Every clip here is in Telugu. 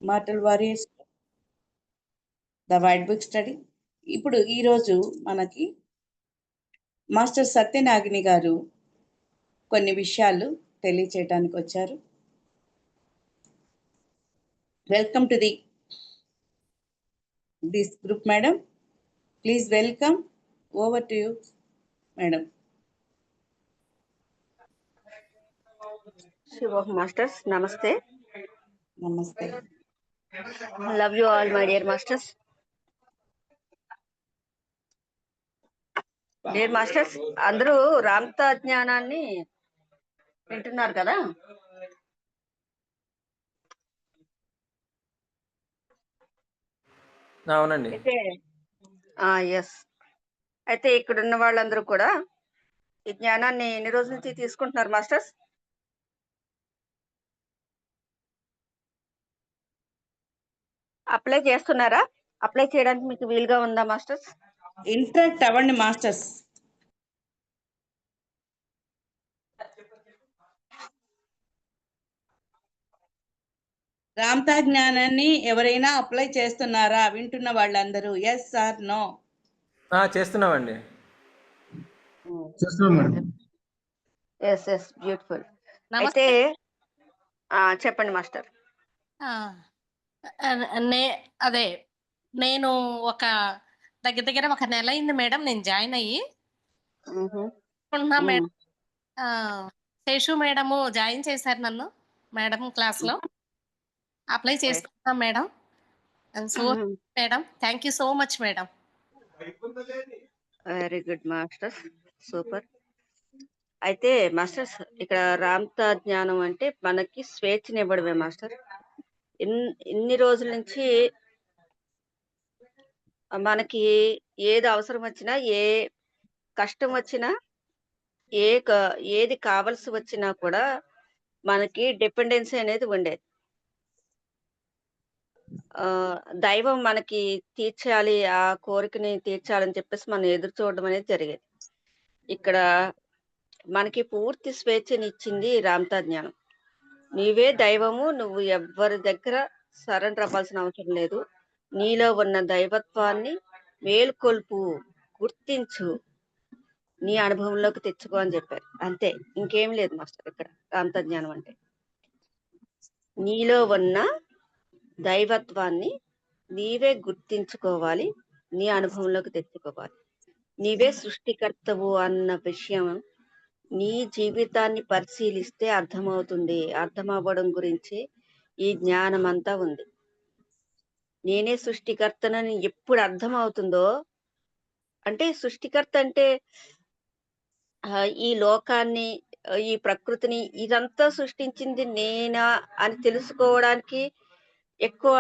Mortal warriors the white book study. ఇప్పుడు ఈరోజు మనకి మాస్టర్ సత్యనాగిని గారు కొన్ని విషయాలు తెలియచేయడానికి వచ్చారు. Welcome to this group madam. Please welcome. Over to you madam. Shubh Masters, Namaste. నమస్తే. Love you all, my dear Masters. Dear Masters, అందరూ రామ్త జ్ఞానాన్ని వింటున్నారు కదా? అవునండి. అయితే ఎస్. అయితే ఇక్కడ ఉన్న వాళ్ళందరూ కూడా ఈ జ్ఞానాన్ని ఎన్ని రోజుల నుంచి తీసుకుంటున్నారు మాస్టర్స్? అప్లై చేస్తున్నారా? అప్లై చేయడానికి మీకు వీలుగా ఉందా మాస్టర్స్? ఇంటరాక్ట్ అవ్వండి మాస్టర్స్. రామ్తా జ్ఞానాన్ని ఎవరైనా అప్లై చేస్తున్నారా? వింటున్న వాళ్ళందరూ ఎస్ ఆర్ నో? చేస్తున్నామండి. Yes yes, beautiful. అయితే చెప్పండి మాస్టర్. అదే నేను ఒక దగ్గర ఒక నెల అయింది మేడం నేను జాయిన్ అయ్యి. మేడం శేషు మేడము జాయిన్ చేశారు నన్ను మేడం క్లాస్ లో. అప్లై చేసుకుంటున్నాం madam. So madam, thank you so much madam. Very good masters, super. అయితే మాస్టర్స్, ఇక్కడ రామ్త జ్ఞానం అంటే మనకి స్వేచ్ఛనివ్వడమే మాస్టర్. ఇన్ని రోజుల నుంచి మనకి ఏది అవసరం వచ్చినా, ఏ కష్టం వచ్చినా, ఏది కావలసి వచ్చినా కూడా మనకి డిపెండెన్సీ అనేది ఉండేది. దైవం మనకి తీర్చాలి, ఆ కోరికని తీర్చాలని చెప్పేసి మనం ఎదురు చూడడం అనేది జరిగేది. ఇక్కడ మనకి పూర్తి స్వేచ్ఛనిచ్చింది రామ్తా జ్ఞానం. నీవే దైవము, నువ్వు ఎవ్వరి దగ్గర సరెండర్ అవ్వాల్సిన అవసరం లేదు. నీలో ఉన్న దైవత్వాన్ని మేల్కొల్పు, గుర్తించు, నీ అనుభవంలోకి తెచ్చుకో అని చెప్పారు. అంతే, ఇంకేం లేదు మాస్టర్ ఇక్కడ రామ్తా జ్ఞానం అంటే. నీలో ఉన్న దైవత్వాన్ని నీవే గుర్తించుకోవాలి, నీ అనుభవంలోకి తెచ్చుకోవాలి. నీవే సృష్టికర్తవు అన్న విషయం నీ జీవితాన్ని పరిశీలిస్తే అర్థమవుతుంది. అర్థమవ్వడం గురించి ఈ జ్ఞానం అంతా ఉంది. నేనే సృష్టికర్తనని ఎప్పుడు అర్థమవుతుందో, అంటే సృష్టికర్త అంటే ఈ లోకాన్ని, ఈ ప్రకృతిని, ఇదంతా సృష్టించింది నేనా అని తెలుసుకోవడానికి ఎక్కువ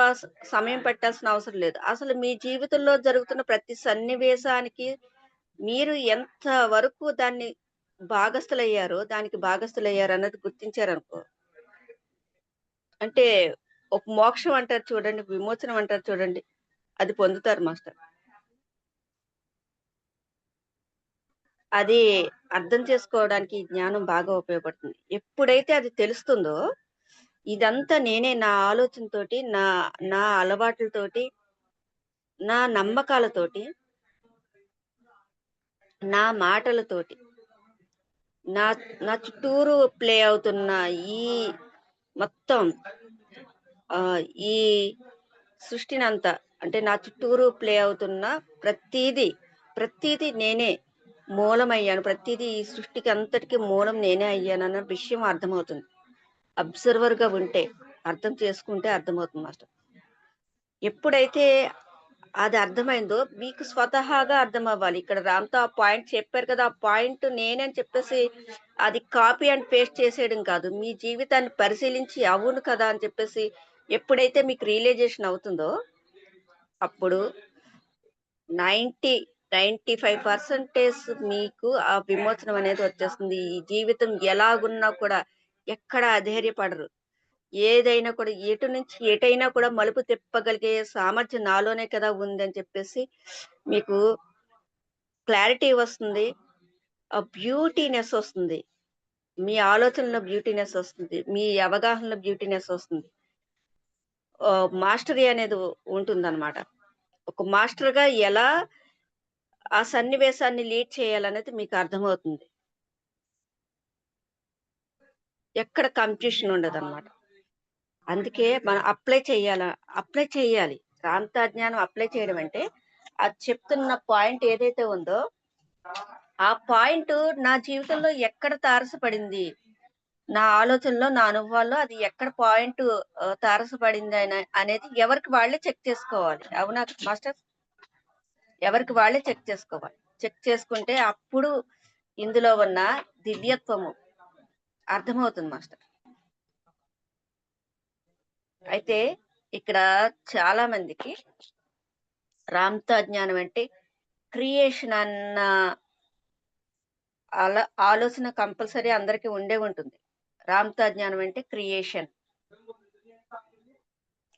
సమయం పెట్టాల్సిన అవసరం లేదు. అసలు మీ జీవితంలో జరుగుతున్న ప్రతి సన్నివేశానికి మీరు ఎంత వరకు దాన్ని దానికి భాగస్థులయ్యారు అన్నది గుర్తించారనుకో, అంటే ఒక మోక్షం అంటారు చూడండి, విమోచనం అంటారు చూడండి, అది పొందుతారు మాస్టర్. అది అర్థం చేసుకోవడానికి జ్ఞానం బాగా ఉపయోగపడుతుంది. ఎప్పుడైతే అది తెలుస్తుందో, ఇదంతా నేనే, నా ఆలోచనతోటి, నా అలవాట్లతోటి, నా నమ్మకాలతోటి, నా మాటలతోటి, నా నా చుట్టూరు ప్లే అవుతున్న ఈ మొత్తం ఈ సృష్టినంతా, అంటే నా చుట్టూరు ప్లే అవుతున్న ప్రతిదీ నేనే మూలమయ్యాను, ప్రతిదీ ఈ సృష్టికి అంతటికి మూలం నేనే అయ్యానన్న విషయం అర్థమవుతుంది. అబ్జర్వర్ గా ఉంటే, అర్థం చేసుకుంటే అర్థమవుతుంది మాస్టర్. ఎప్పుడైతే అది అర్థమైందో మీకు స్వతహాగా అర్థం అవ్వాలి. ఇక్కడ రామ్తో ఆ పాయింట్ చెప్పారు కదా, ఆ పాయింట్ నేనని చెప్పేసి అది కాపీ అండ్ పేస్ట్ చేసేయడం కాదు. మీ జీవితాన్ని పరిశీలించి అవును కదా అని చెప్పేసి ఎప్పుడైతే మీకు రియలైజేషన్ అవుతుందో, అప్పుడు 95% మీకు ఆ విమోచనం అనేది వచ్చేస్తుంది. ఈ జీవితం ఎలాగున్నా కూడా ఎక్కడ అధైర్యపడరు. ఏదైనా కూడా ఎటు నుంచి ఎటైనా కూడా మలుపు తిప్పగలిగే సామర్థ్యం నాలోనే కదా ఉందని చెప్పేసి మీకు క్లారిటీ వస్తుంది. ఆ బ్యూటీనెస్ వస్తుంది, మీ ఆలోచనలో బ్యూటీనెస్ వస్తుంది, మీ అవగాహనలో బ్యూటీనెస్ వస్తుంది. మాస్టరీ అనేది ఉంటుందన్నమాట. ఒక మాస్టర్‌గా ఎలా ఆ సన్నివేశాన్ని లీడ్ చేయాలనేది మీకు అర్థమవుతుంది. ఎక్కడ కన్‌ఫ్యూషన్ ఉండదన్నమాట. అందుకే మనం అప్లై చేయాలి. రాంతాజ్ఞానం అప్లై చేయడం అంటే, అది చెప్తున్న పాయింట్ ఏదైతే ఉందో, ఆ పాయింట్ నా జీవితంలో ఎక్కడ తారసపడింది, నా ఆలోచనలో, నా అనుభవాల్లో అది ఎక్కడ పాయింట్ తారసపడింది అనేది ఎవరికి వాళ్ళే చెక్ చేసుకోవాలి. అవునా మాస్టర్? ఎవరికి వాళ్ళే చెక్ చేసుకోవాలి. చెక్ చేసుకుంటే అప్పుడు ఇందులో ఉన్న దివ్యత్వము అర్థమవుతుంది మాస్టర్. అయితే ఇక్కడ చాలా మందికి రాంతాజ్ఞానం అంటే క్రియేషన్ అన్న ఆలోచన కంపల్సరీ అందరికీ ఉండే ఉంటుంది. రాంతాజ్ఞానం అంటే క్రియేషన్.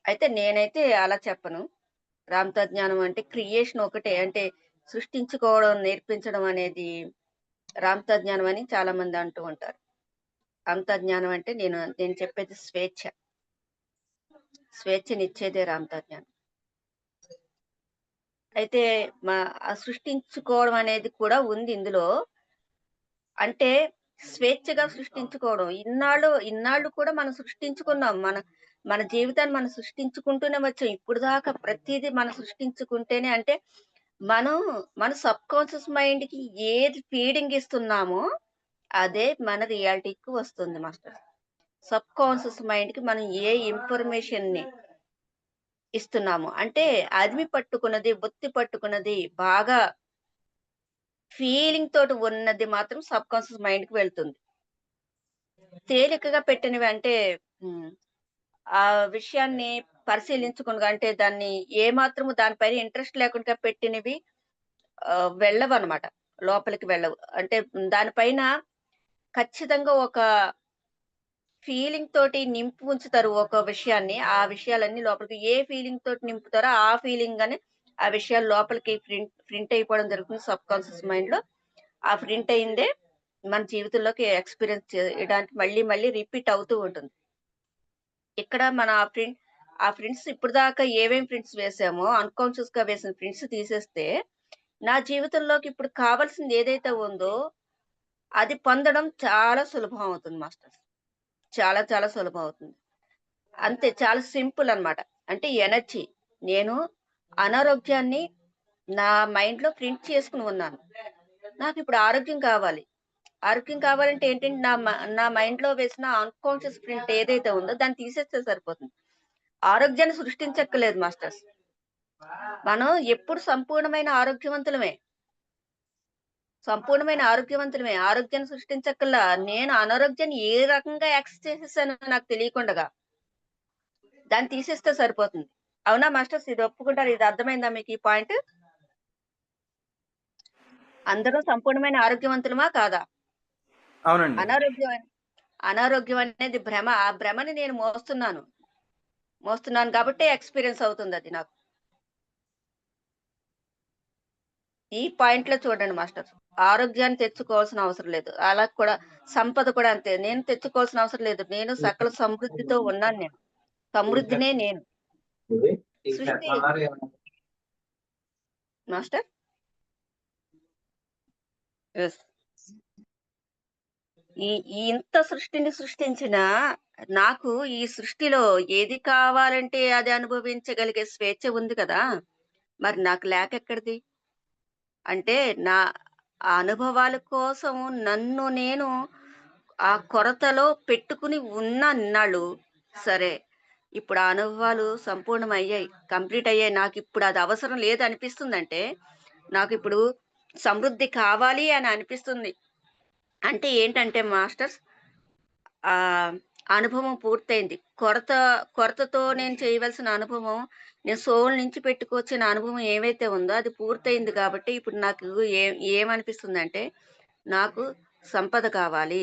అయితే నేనైతే అలా చెప్పను. రాంతాజ్ఞానం అంటే క్రియేషన్ ఒకటే. అంటే సృష్టించుకోవడం నేర్పించడం అనేది రాంతాజ్ఞానం అని చాలా మంది అంటూ ఉంటారు. రాంతాజ్ఞానం అంటే నేను చెప్పేది స్వేచ్ఛ. స్వేచ్ఛనిచ్చేదే రాంతాజ్ఞానం. అయితే సృష్టించుకోవడం అనేది కూడా ఉంది ఇందులో. అంటే స్వేచ్ఛగా సృష్టించుకోవడం. ఇన్నాళ్ళు కూడా మనం సృష్టించుకున్నాం. మన జీవితాన్ని మనం సృష్టించుకుంటూనే వచ్చాం. ఇప్పుడు దాకా ప్రతీదీ మనం సృష్టించుకుంటేనే అంటే మనం మన సబ్‌కాన్షియస్ మైండ్‌కి ఏది ఫీడింగ్ ఇస్తున్నామో అదే మన రియాలిటీకి వస్తుంది మాస్టర్. సబ్‌కాన్షియస్ మైండ్‌కి మనం ఏ ఇన్ఫర్మేషన్‌ని ఇస్తున్నాము. అంటే అదిమి పట్టుకున్నది, బొత్తి పట్టుకున్నది, బాగా ఫీలింగ్ తోటి ఉన్నది మాత్రం సబ్‌కాన్షియస్ మైండ్‌కి వెళ్తుంది. తేలికగా పెట్టినవి అంటే హ్మ్. ఆ విషయాన్ని పరిశీలించకుండా అంటే దాన్ని ఏమాత్రము దానిపైన ఇంట్రెస్ట్ లేకుండా పెట్టినవి వెళ్ళవన్నమాట. లోపలికి వెళ్ళవు. అంటే దానిపైన ఖచ్చితంగా ఒక ఫీలింగ్ తోటి నింపి ఉంచుతారు ఒక విషయాన్ని. ఆ విషయాలన్నీ లోపలికి ఏ ఫీలింగ్ తోటి నింపుతారో ఆ ఫీలింగ్ గానే ఆ విషయాలు లోపలికి ప్రింట్ అయిపోవడం జరుగుతుంది సబ్‌కాన్షియస్ మైండ్‌లో. ఆ ప్రింట్ అయిందే మన జీవితంలోకి ఎక్స్‌పీరియన్స్ చేయడానికి మళ్ళీ మళ్ళీ రిపీట్ అవుతూ ఉంటుంది. ఇక్కడ మన ఆ ప్రింట్స్ ఇప్పటిదాకా ఏమేం ప్రింట్స్ వేసామో అన్‌కాన్షియస్‌గా వేసిన ప్రింట్స్ తీసేస్తే, నా జీవితంలోకి ఇప్పుడు కావాల్సింది ఏదైతే ఉందో, అది పొందడం చాలా సులభం అవుతుంది మాస్టర్స్. చాలా చాలా సులభం అవుతుంది. అంతే చాలా సింపుల్ అన్నమాట. అంటే ఎనర్జీ. నేను అనారోగ్యాన్ని నా మైండ్‌లో ప్రింట్ చేసుకొని ఉన్నాను. నాకిప్పుడు ఆరోగ్యం కావాలి. ఆరోగ్యం కావాలంటే ఏంటంటే నా మైండ్‌లో వేసిన అన్‌కాన్షియస్ ప్రింట్ ఏదైతే ఉందో దాన్ని తీసేస్తే సరిపోతుంది. ఆరోగ్యాన్ని సృష్టించక్కర్లేదు మాస్టర్స్. మనం ఎప్పుడు సంపూర్ణమైన ఆరోగ్యవంతులమే. సంపూర్ణమైన ఆరోగ్యవంతులమే. ఆరోగ్యాన్ని సృష్టించక్కర్లా. నేను అనారోగ్యాన్ని ఏ రకంగా యాక్సెస్ చేసేసానో నాకు తెలియకుండగా. దాన్ని తీసేస్తే సరిపోతుంది. అవునా మాస్టర్స్? ఇది ఒప్పుకుంటారా? ఇది అర్థమైందా మీకు ఈ పాయింట్? అందరూ సంపూర్ణమైన ఆరోగ్యవంతులమా? కాదా? అవునండి. అనారోగ్యం అనేది భ్రమ. ఆ భ్రమని నేను మోస్తున్నాను కాబట్టే ఎక్స్‌పీరియన్స్ అవుతుందది నాకు. ఈ పాయింట్‌లో చూడండి మాస్టర్. ఆరోగ్యాన్ని తెచ్చుకోవాల్సిన అవసరం లేదు. అలా కూడా సంపద కూడా అంతే. నేను తెచ్చుకోవాల్సిన అవసరం లేదు. నేను సకల సమృద్ధితో ఉన్నాను నేను. సమృద్ధినే నేను. సృష్టి మాస్టర్? యెస్. ఈ ఈ ఇంత సృష్టిని సృష్టించిన నాకు ఈ సృష్టిలో ఏది కావాలంటే అది అనుభవించగలిగే స్వేచ్ఛ ఉంది కదా! మరి నాకు లేకెక్కడిది? అంటే నా ఆ అనుభవాల కోసం నన్ను నేను ఆ కొరతలో పెట్టుకుని ఉన్నాను ఇన్నాళ్ళు. సరే. ఇప్పుడు ఆ అనుభవాలు సంపూర్ణమయ్యాయి. కంప్లీట్ అయ్యాయి. నాకిప్పుడు అది అవసరం లేదనిపిస్తుందంటే, నాకిప్పుడు సమృద్ధి కావాలి అని అనిపిస్తుంది. అంటే ఏంటంటే మాస్టర్స్ ఆహ్, అనుభవం పూర్తయింది. కొరతతో నేను చేయవలసిన అనుభవం, నేను సోల్ నుంచి పెట్టుకొచ్చిన అనుభవం ఏవైతే ఉందో అది పూర్తయింది కాబట్టి, ఇప్పుడు నాకు ఏమనిపిస్తుందంటే, నాకు సంపద కావాలి,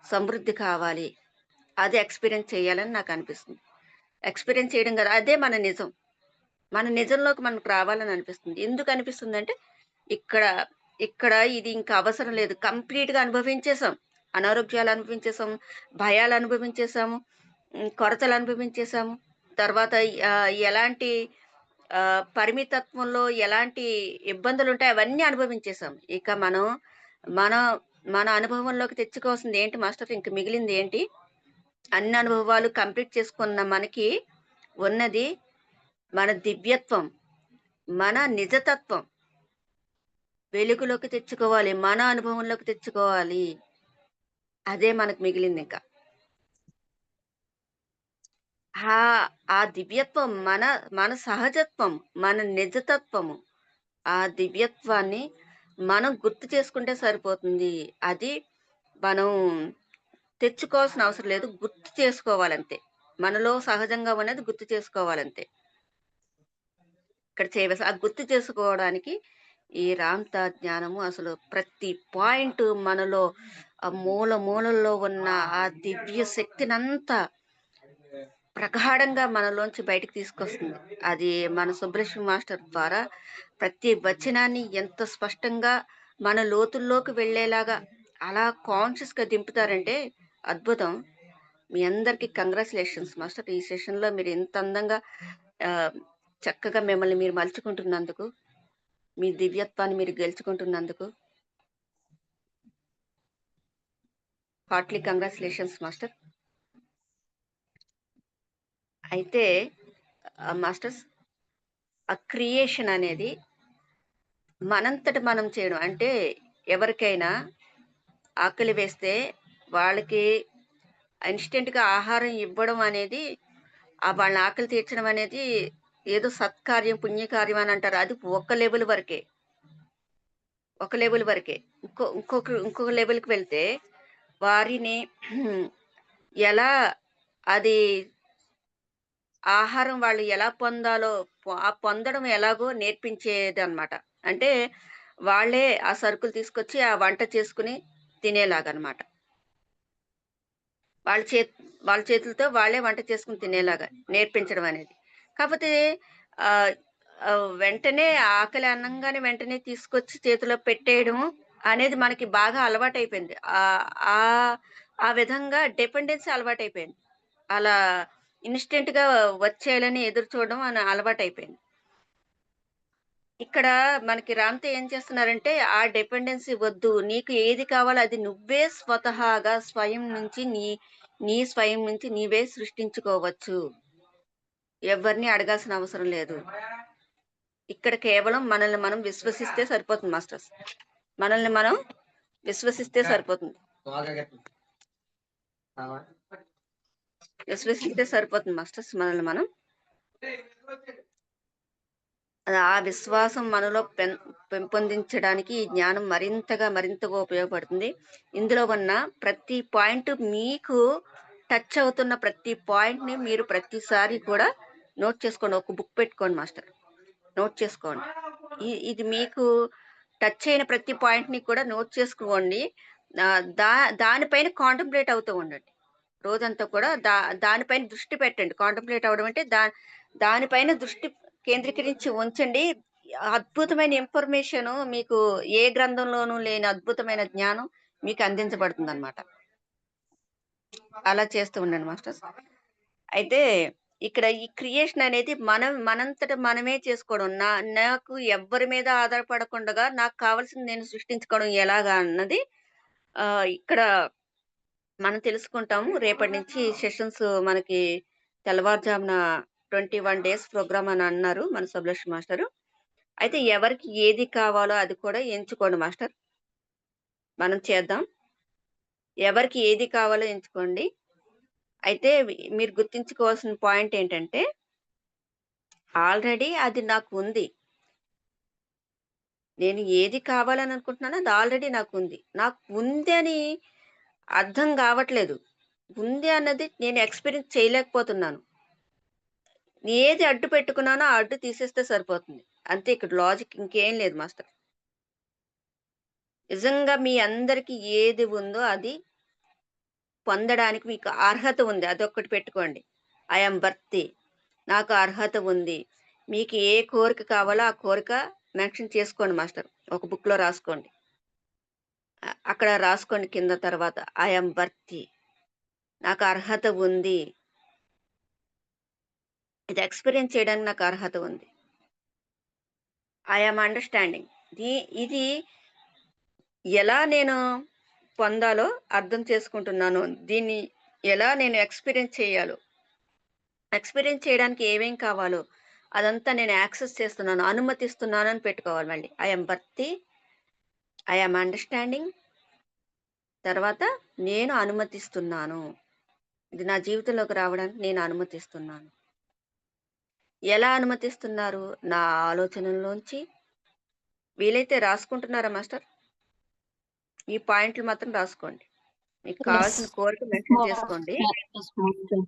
సమృద్ధి కావాలి. అది ఎక్స్‌పీరియన్స్ చేయాలని నాకనిపిస్తుంది. ఎక్స్‌పీరియన్స్ చేయడం కాదు, అదే మన నిజం. మన నిజంలోకి మనకు రావాలని అనిపిస్తుంది. ఎందుకనిపిస్తుందంటే, ఇక్కడ ఇక్కడ ఇది ఇంకా అవసరం లేదు. కంప్లీట్‌గా అనుభవించేసాం. అనారోగ్యాలు అనుభవించేసాం, భయాలు అనుభవించేసాము, కొరతలు అనుభవించేసాము. తర్వాత ఎలాంటి పరిమితత్వంలో ఎలాంటి ఇబ్బందులుంటాయి అవన్నీ అనుభవించేసాం. ఇక మనం మన మన అనుభవంలోకి తెచ్చుకోవాల్సింది ఏంటి మాస్టర్? ఇంక మిగిలింది ఏంటి? అన్ని అనుభవాలు కంప్లీట్ చేసుకున్న మనకి ఉన్నది మన దివ్యత్వం, మన నిజతత్వం వెలుగులోకి తెచ్చుకోవాలి. మన అనుభవంలోకి తెచ్చుకోవాలి. అదే మనకు మిగిలిందింక. ఆ దివ్యత్వం మన సహజత్వం, మన నిజతత్వము. ఆ దివ్యత్వాన్ని మనం గుర్తు చేసుకుంటే సరిపోతుంది. అది మనం తెచ్చుకోవాల్సిన అవసరం లేదు. గుర్తు చేసుకోవాలంతే. మనలో సహజంగా ఉన్నది గుర్తు చేసుకోవాలంతే. ఇక్కడ చేయవలసి ఆ గుర్తు చేసుకోవడానికి ఈ రామ్‌తా జ్ఞానము అసలు ప్రతి పాయింట్ మనలో ఆ మూల మూలల్లో ఉన్న ఆ దివ్య శక్తినంతా ప్రగాఢంగా మనలోంచి బయటికి తీసుకొస్తుంది. అది మన సుబ్బలక్ష్మి మాస్టర్ ద్వారా ప్రతి వచనాన్ని ఎంత స్పష్టంగా మన లోతుల్లోకి వెళ్ళేలాగా అలా కాన్షియస్‌గా దింపుతారంటే అద్భుతం. మీ అందరికీ కంగ్రాచ్యులేషన్స్ మాస్టర్. ఈ సెషన్‌లో మీరు ఇంత అందంగా ఆహ్, చక్కగా మిమ్మల్ని మీరు మలుచుకుంటున్నందుకు, మీ దివ్యత్వాన్ని మీరు గెలుచుకుంటున్నందుకు హార్ట్‌లీ కంగ్రాచ్యులేషన్స్ మాస్టర్. అయితే మాస్టర్స్ ఆ క్రియేషన్ అనేది మనంతట మనం చేయడం. అంటే ఎవరికైనా ఆకలి వేస్తే వాళ్ళకి ఇన్‌స్టంట్‌గా ఆహారం ఇవ్వడం అనేది వాళ్ళ ఆకలి తీర్చడం అనేది ఏదో సత్కార్యం, పుణ్యకార్యం అని అంటారు. అది ఒక లెవెల్ వరకే. ఒక లెవెల్ వరకే. ఇంకొక లెవెల్‌కి వెళ్తే వారిని ఎలా అది ఆహారం వాళ్ళు ఎలా పొందాలో పొందడం ఎలాగో నేర్పించేదనమాట. అంటే వాళ్ళే ఆ సరుకులు తీసుకొచ్చి ఆ వంట చేసుకొని తినేలాగనమాట. వాళ్ళ చేత్ వాళ్ళ చేతులతో వాళ్ళే వంట చేసుకొని తినేలాగా నేర్పించడం అనేది. కాపోతే ఆహ్, వెంటనే ఆకలి అనంగానే వెంటనే తీసుకొచ్చి చేతిలో పెట్టేయడం అనేది మనకి బాగా అలవాటైపోయింది. ఆహ్, ఆ విధంగా డిపెండెన్సీ అలవాటైపోయింది. అలా ఇన్‌స్టంట్‌గా వచ్చేయాలని ఎదురు చూడడం అలవాటైపోయింది. ఇక్కడ మనకి రామ్‌తో ఏం చేస్తున్నారంటే, ఆ డిపెండెన్సీ వద్దు. నీకు ఏది కావాలో అది నువ్వే స్వతహాగా స్వయం నుంచి నీ స్వయం నుంచి నీవే సృష్టించుకోవచ్చు. ఎవ్వరిని అడగాల్సిన అవసరం లేదు. ఇక్కడ కేవలం మనల్ని మనం విశ్వసిస్తే సరిపోతుంది మాస్టర్స్. మనల్ని మనం విశ్వసిస్తే సరిపోతుంది. విశ్వసిస్తే సరిపోతుంది మాస్టర్స్ మనల్ని మనం. ఆ విశ్వాసం మనలో పెంపొందించడానికి ఈ జ్ఞానం మరింతగా ఉపయోగపడుతుంది. ఇందులో ఉన్న ప్రతి పాయింట్ మీకు టచ్ అవుతున్న ప్రతి పాయింట్‌ని మీరు ప్రతిసారి కూడా నోట్ చేసుకోండి. ఒక బుక్ పెట్టుకోండి మాస్టర్. నోట్ చేసుకోండి. ఇది మీకు టచ్ అయిన ప్రతి పాయింట్‌ని కూడా నోట్ చేసుకోండి. ఆహ్, దా దానిపైన కాంటంప్లేట్ అవుతూ ఉండండి. రోజంతా కూడా దానిపైన దృష్టి పెట్టండి. కాంటంప్లేట్ అవ్వడం అంటే దానిపైన దృష్టి కేంద్రీకరించి ఉంచండి. అద్భుతమైన ఇన్ఫర్మేషను మీకు ఏ గ్రంథంలోనూ లేని అద్భుతమైన జ్ఞానం మీకు అందించబడుతుందనమాట. అలా చేస్తూ ఉండండి మాస్టర్స్. అయితే ఇక్కడ ఈ క్రియేషన్ అనేది మనంతట మనమే చేసుకోవడం. నాకు ఎవ్వరి మీద ఆధారపడకుండగా నాకు కావాల్సింది నేను సృష్టించుకోవడం ఎలాగా అన్నది ఇక్కడ మనం తెలుసుకుంటాము. రేపటి నుంచి సెషన్స్ మనకి తెల్లవారుజామున 21 డేస్ ప్రోగ్రామ్ అని అన్నారు మన సుబ్బలక్ష్మి మాస్టరు. అయితే ఎవరికి ఏది కావాలో అది కూడా ఎంచుకోండి మాస్టర్. మనం చేద్దాం. ఎవరికి ఏది కావాలో ఎంచుకోండి. అయితే మీరు గుర్తుంచుకోవాల్సిన పాయింట్ ఏంటంటే, ఆల్రెడీ అది నాకు ఉంది. నేను ఏది కావాలని అనుకుంటున్నానో అది ఆల్రెడీ నాకుంది. నాకు ఉందని అర్థం గావట్లేదు. ఉంది అన్నది నేను ఎక్స్‌పీరియన్స్ చేయలేకపోతున్నాను. ఏది అడ్డు పెట్టుకున్నానో ఆ అడ్డు తీసేస్తే సరిపోతుంది. అంతే ఇక్కడ లాజిక్ ఇంకేం లేదు మాస్టర్. నిజంగా మీ అందరికి ఏది ఉందో అది పొందడానికి మీకు అర్హత ఉంది. అదొక్కటి పెట్టుకోండి. I am worthy. నాకు అర్హత ఉంది. మీకు ఏ కోరిక కావాలో ఆ కోరిక మెన్షన్ చేసుకోండి మాస్టర్. ఒక బుక్‌లో రాసుకోండి. అక్కడ రాసుకోండి కింద తర్వాత ఐ యామ్ వర్తీ. నాకు అర్హత ఉంది. ఇది ఎక్స్పీరియన్స్ చేయడానికి నాకు అర్హత ఉంది. I am understanding. ఇది ఎలా నేను పొందాలో అర్థం చేసుకుంటున్నాను. దీన్ని ఎలా నేను ఎక్స్పీరియన్స్ చేయాలో, ఎక్స్పీరియన్స్ చేయడానికి ఏమేం కావాలో అదంతా నేను యాక్సెస్ చేస్తున్నాను, అనుమతిస్తున్నాను అని పెట్టుకోవాలి మళ్ళీ. I am worthy, I am understanding, తర్వాత నేను అనుమతిస్తున్నాను. ఇది నా జీవితంలోకి రావడానికి నేను అనుమతిస్తున్నాను. ఎలా అనుమతిస్తున్నారు? నా ఆలోచనల్లోంచి. వీలైతే రాసుకుంటున్నారా మాస్టర్? ఈ పాయింట్లు మాత్రం రాసుకోండి. మీకు Yes. కావాల్సిన కోరిక మెన్షన్ చేసుకోండి. Yes, master.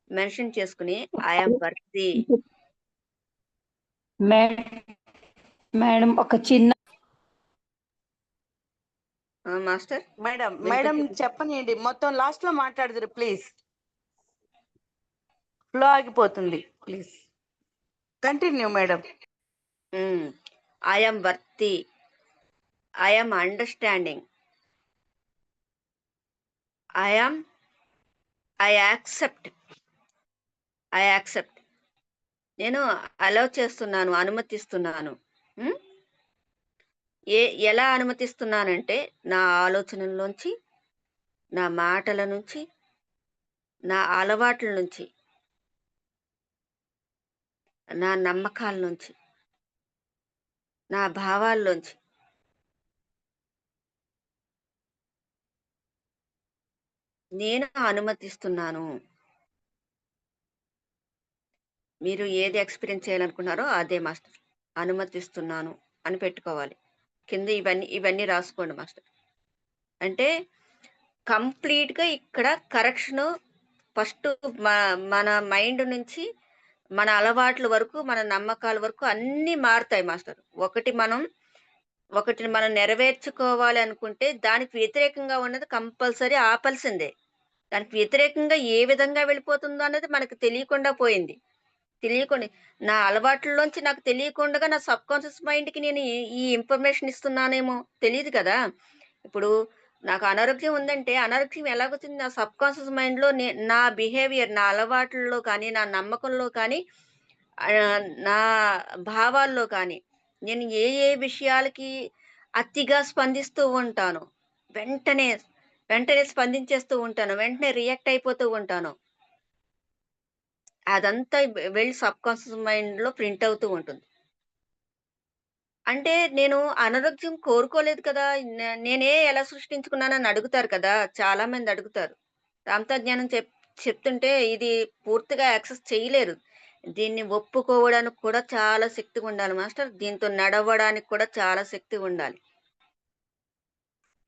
మెన్షన్ చేసుకుని ఐఎమ్ వర్తి. మేడం ఒక చిన్న మాస్టర్ మేడం వినిపించ- మేడం చెప్పనియండి, మొత్తం లాస్ట్ లో మాట్లాడదురు ప్లీజ్. ఫ్లో ఆగిపోతుంది, please continue madam. I'm worthy, I'm understanding, I accept. నేను అలౌ చేస్తున్నాను, అనుమతిస్తున్నాను. ఎలా అనుమతిస్తున్నానంటే నా ఆలోచనల్లోంచి, నా మాటల నుంచి, నా అలవాట్ల నుంచి, నా నమ్మకాల నుంచి, నా భావాల్లోంచి. నేను అనుమతిస్తున్నాను. మీరు ఏది ఎక్స్పీరియన్స్ చేయాలనుకున్నారో అదే మాస్టర్. అనుమతిస్తున్నాను అని పెట్టుకోవాలి. కింద ఇవన్నీ రాసుకోండి మాస్టర్. అంటే కంప్లీట్గా ఇక్కడ కరెక్షన్ ఫస్ట్ మన మైండ్ నుంచి మన అలవాట్ల వరకు, మన నమ్మకాల వరకు అన్నీ మారుతాయి మాస్టర్. ఒకటిని మనం నెరవేర్చుకోవాలి అనుకుంటే దానికి వ్యతిరేకంగా ఉన్నది కంపల్సరీ ఆపాల్సిందే. దానికి వ్యతిరేకంగా ఏ విధంగా వెళ్ళిపోతుందో అనేది మనకు తెలియకుండా పోయింది. నా అలవాట్లలోంచి నాకు తెలియకుండా నా సబ్ కాన్షియస్ మైండ్కి నేను ఈ ఇన్ఫర్మేషన్ ఇస్తున్నానేమో తెలియదు కదా. ఇప్పుడు నాకు అనారోగ్యం ఉందంటే అనారోగ్యం ఎలాగొచ్చింది? నా సబ్ కాన్షియస్ మైండ్లో నా బిహేవియర్, నా అలవాట్లలో కానీ, నా నమ్మకంలో కానీ, నా భావాల్లో కానీ, నేను ఏ విషయాలకి అతిగా స్పందిస్తూ ఉంటాను, వెంటనే వెంటనే స్పందించేస్తూ ఉంటాను, వెంటనే రియాక్ట్ అయిపోతూ ఉంటాను, అదంతా వెళ్ళి సబ్ కాన్షియస్ మైండ్లో ప్రింట్ అవుతూ ఉంటుంది. అంటే నేను అనారోగ్యం కోరుకోలేదు కదా, నేనే ఎలా సృష్టించుకున్నానని అడుగుతారు కదా, చాలా మంది అడుగుతారు. రామతజ్ఞానం చెప్తుంటే ఇది పూర్తిగా యాక్సెస్ చేయలేరు. దీన్ని ఒప్పుకోవడానికి కూడా చాలా శక్తి ఉండాలి మాస్టర్. దీంతో నడవడానికి కూడా చాలా శక్తి ఉండాలి.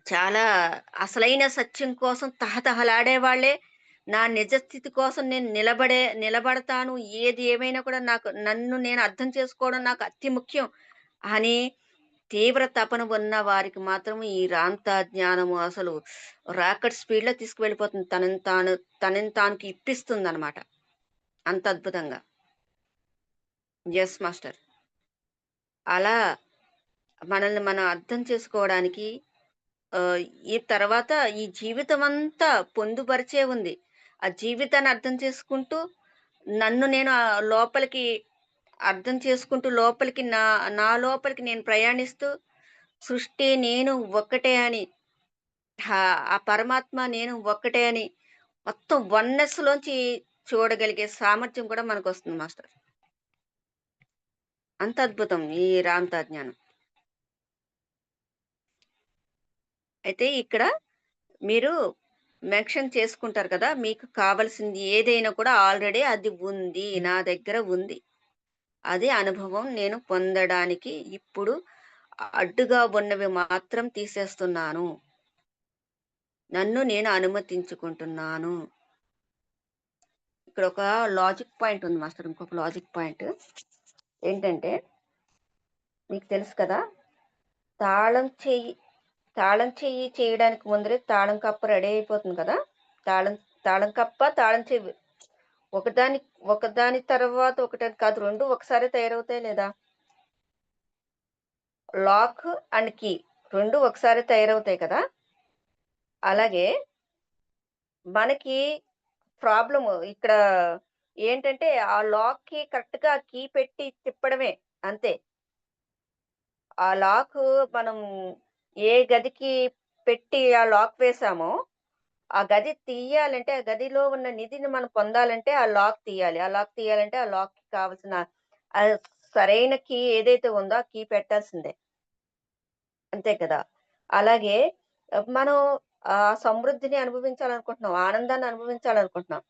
చాలా అసలైన సత్యం కోసం తహతహలాడే వాళ్ళే నా నిజస్థితి కోసం నేను నిలబడతాను, ఏది ఏమైనా కూడా నన్ను నేను అర్థం చేసుకోవడం నాకు అతి ముఖ్యం అని తీవ్ర తపన ఉన్న వారికి మాత్రం ఈ రాంత జ్ఞానము అసలు రాకెట్ స్పీడ్లో తీసుకువెళ్ళిపోతుంది. తనని తానుకి ఇప్పిస్తుంది అనమాట, అంత అద్భుతంగా. Yes master. అలా మనల్ని మనం అర్థం చేసుకోవడానికి ఈ తర్వాత ఈ జీవితం అంతా పొందుపరిచే ఉంది. ఆ జీవితాన్ని అర్థం చేసుకుంటూ నన్ను నేను లోపలికి అర్థం చేసుకుంటూ లోపలికి నా లోపలికి నేను ప్రయాణిస్తూ సృష్టి నేను ఒక్కటే అని, ఆ పరమాత్మ నేను ఒక్కటే అని మొత్తం వన్నెస్ లోంచి చూడగలిగే సామర్థ్యం కూడా మనకు వస్తుంది మాస్టర్. అంత అద్భుతం ఈ రాంతా జ్ఞానం. అయితే ఇక్కడ మీరు మెన్షన్ చేసుకుంటారు కదా, మీకు కావలసింది ఏదైనా కూడా ఆల్రెడీ అది ఉంది, నా దగ్గర ఉంది. అది అనుభవం నేను పొందడానికి ఇప్పుడు అడ్డుగా ఉన్నవి మాత్రం తీసేస్తున్నాను, నన్ను నేను అనుమతించుకుంటున్నాను. ఇక్కడ ఒక లాజిక్ పాయింట్ ఉంది మాస్టర్. ఇంకొక లాజిక్ పాయింట్ ఏంటంటే, మీకు తెలుసు కదా, తాళం చెయ్యి చేయడానికి ముందరే తాళం కప్ప రెడీ అయిపోతుంది కదా. తాళం కప్ప తాళం చెయ్యి ఒకదాని తర్వాత ఒకటి కాదు, రెండు ఒకసారి తయారవుతాయి లేదా? లాక్ అండ్ కీ రెండు ఒకసారి తయారవుతాయి కదా. అలాగే మనకి ప్రాబ్లమ్ ఇక్కడ ఏంటంటే ఆ లాక్ కి కరెక్ట్ గా కీ పెట్టి తిప్పడమే అంతే. ఆ లాక్ మనం ఏ గదికి పెట్టి ఆ లాక్ వేసామో ఆ గది తీయాలంటే ఆ గదిలో ఉన్న నిధిని మనం పొందాలంటే ఆ లాక్ తీయాలి. ఆ లాక్ తీయాలంటే ఆ లాక్‌కి కావాల్సిన ఆహ్, సరైన కీ ఏదైతే ఉందో ఆ కీ పెట్టాల్సిందే. అంతే కదా! అలాగే మనం ఆ సమృద్ధిని అనుభవించాలనుకుంటున్నాం. ఆనందాన్ని అనుభవించాలనుకుంటున్నాం.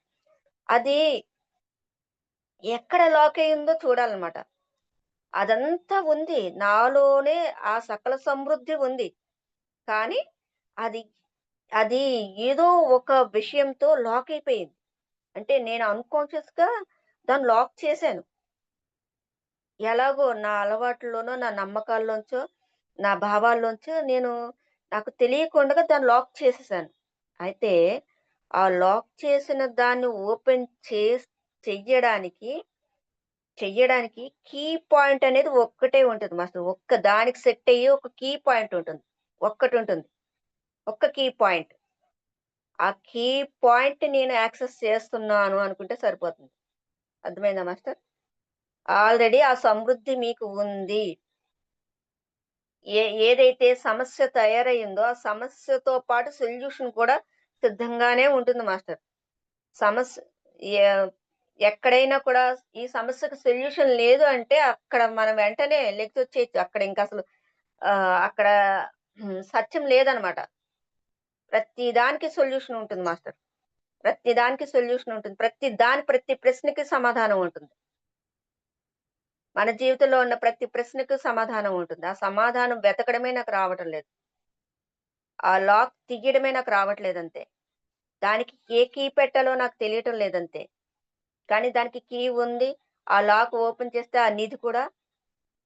అది ఎక్కడ లాక్ అయ్యిందో చూడాలన్నమాట. అదంతా ఉంది. నాలోనే ఆ సకల సమృద్ధి ఉంది. కానీ అది అది ఏదో ఒక విషయంతో లాక్ అయిపోయింది. అంటే నేను అన్‌కాన్షియస్‌గా దాన్ని లాక్ చేశాను. ఎలాగో నా అలవాట్లోనో, నా నమ్మకాల్లోంచో, నా భావాల్లోంచో నాకు తెలియకుండగా దాన్ని లాక్ చేసేసాను. అయితే ఆ లాక్ చేసిన దాన్ని ఓపెన్ చెయ్యడానికి, చెయ్యడానికి కీ పాయింట్ అనేది ఒక్కటే ఉంటది మాస్టర్. ఒక్క దానికి సెట్ అయ్యి ఒక కీ పాయింట్ ఉంటుంది. ఒక్కటుంటుంది. ఒక్క కీ పాయింట్. ఆ కీ పాయింట్ నేను యాక్సెస్ చేస్తున్నాను అనుకుంటే సరిపోతుంది. అర్థమైందా మాస్టర్? ఆల్రెడీ ఆ సమృద్ధి మీకు ఉంది. ఏదైతే సమస్య తయారయిందో, ఆ సమస్యతో పాటు సొల్యూషన్ కూడా సిద్ధంగానే ఉంటుంది మాస్టర్. సమస్య ఎ ఎక్కడైనా కూడా ఈ సమస్యకు సొల్యూషన్ లేదు అంటే, అక్కడ మనం వెంటనే లెగిసొచ్చేయొచ్చు. అక్కడ ఇంకసలు అక్కడ సత్యం లేదనమాట. ప్రతి దానికి సొల్యూషన్ ఉంటుంది మాస్టర్. ప్రతి దానికి సొల్యూషన్ ఉంటుంది. ప్రతి ప్రశ్నకి సమాధానం ఉంటుంది. మన జీవితంలో ఉన్న ప్రతి ప్రశ్నకు సమాధానం ఉంటుంది. ఆ సమాధానం వెతకడమే నాకు రావటం లేదు. ఆ లాక్ తీయడమే నాకు రావట్లేదంతే. దానికి ఏ కీ పెట్టాలో నాకు తెలియటం లేదంతే. కానీ దానికి కీ ఉంది. ఆ లాక్ ఓపెన్ చేస్తే ఆ నిధి కూడా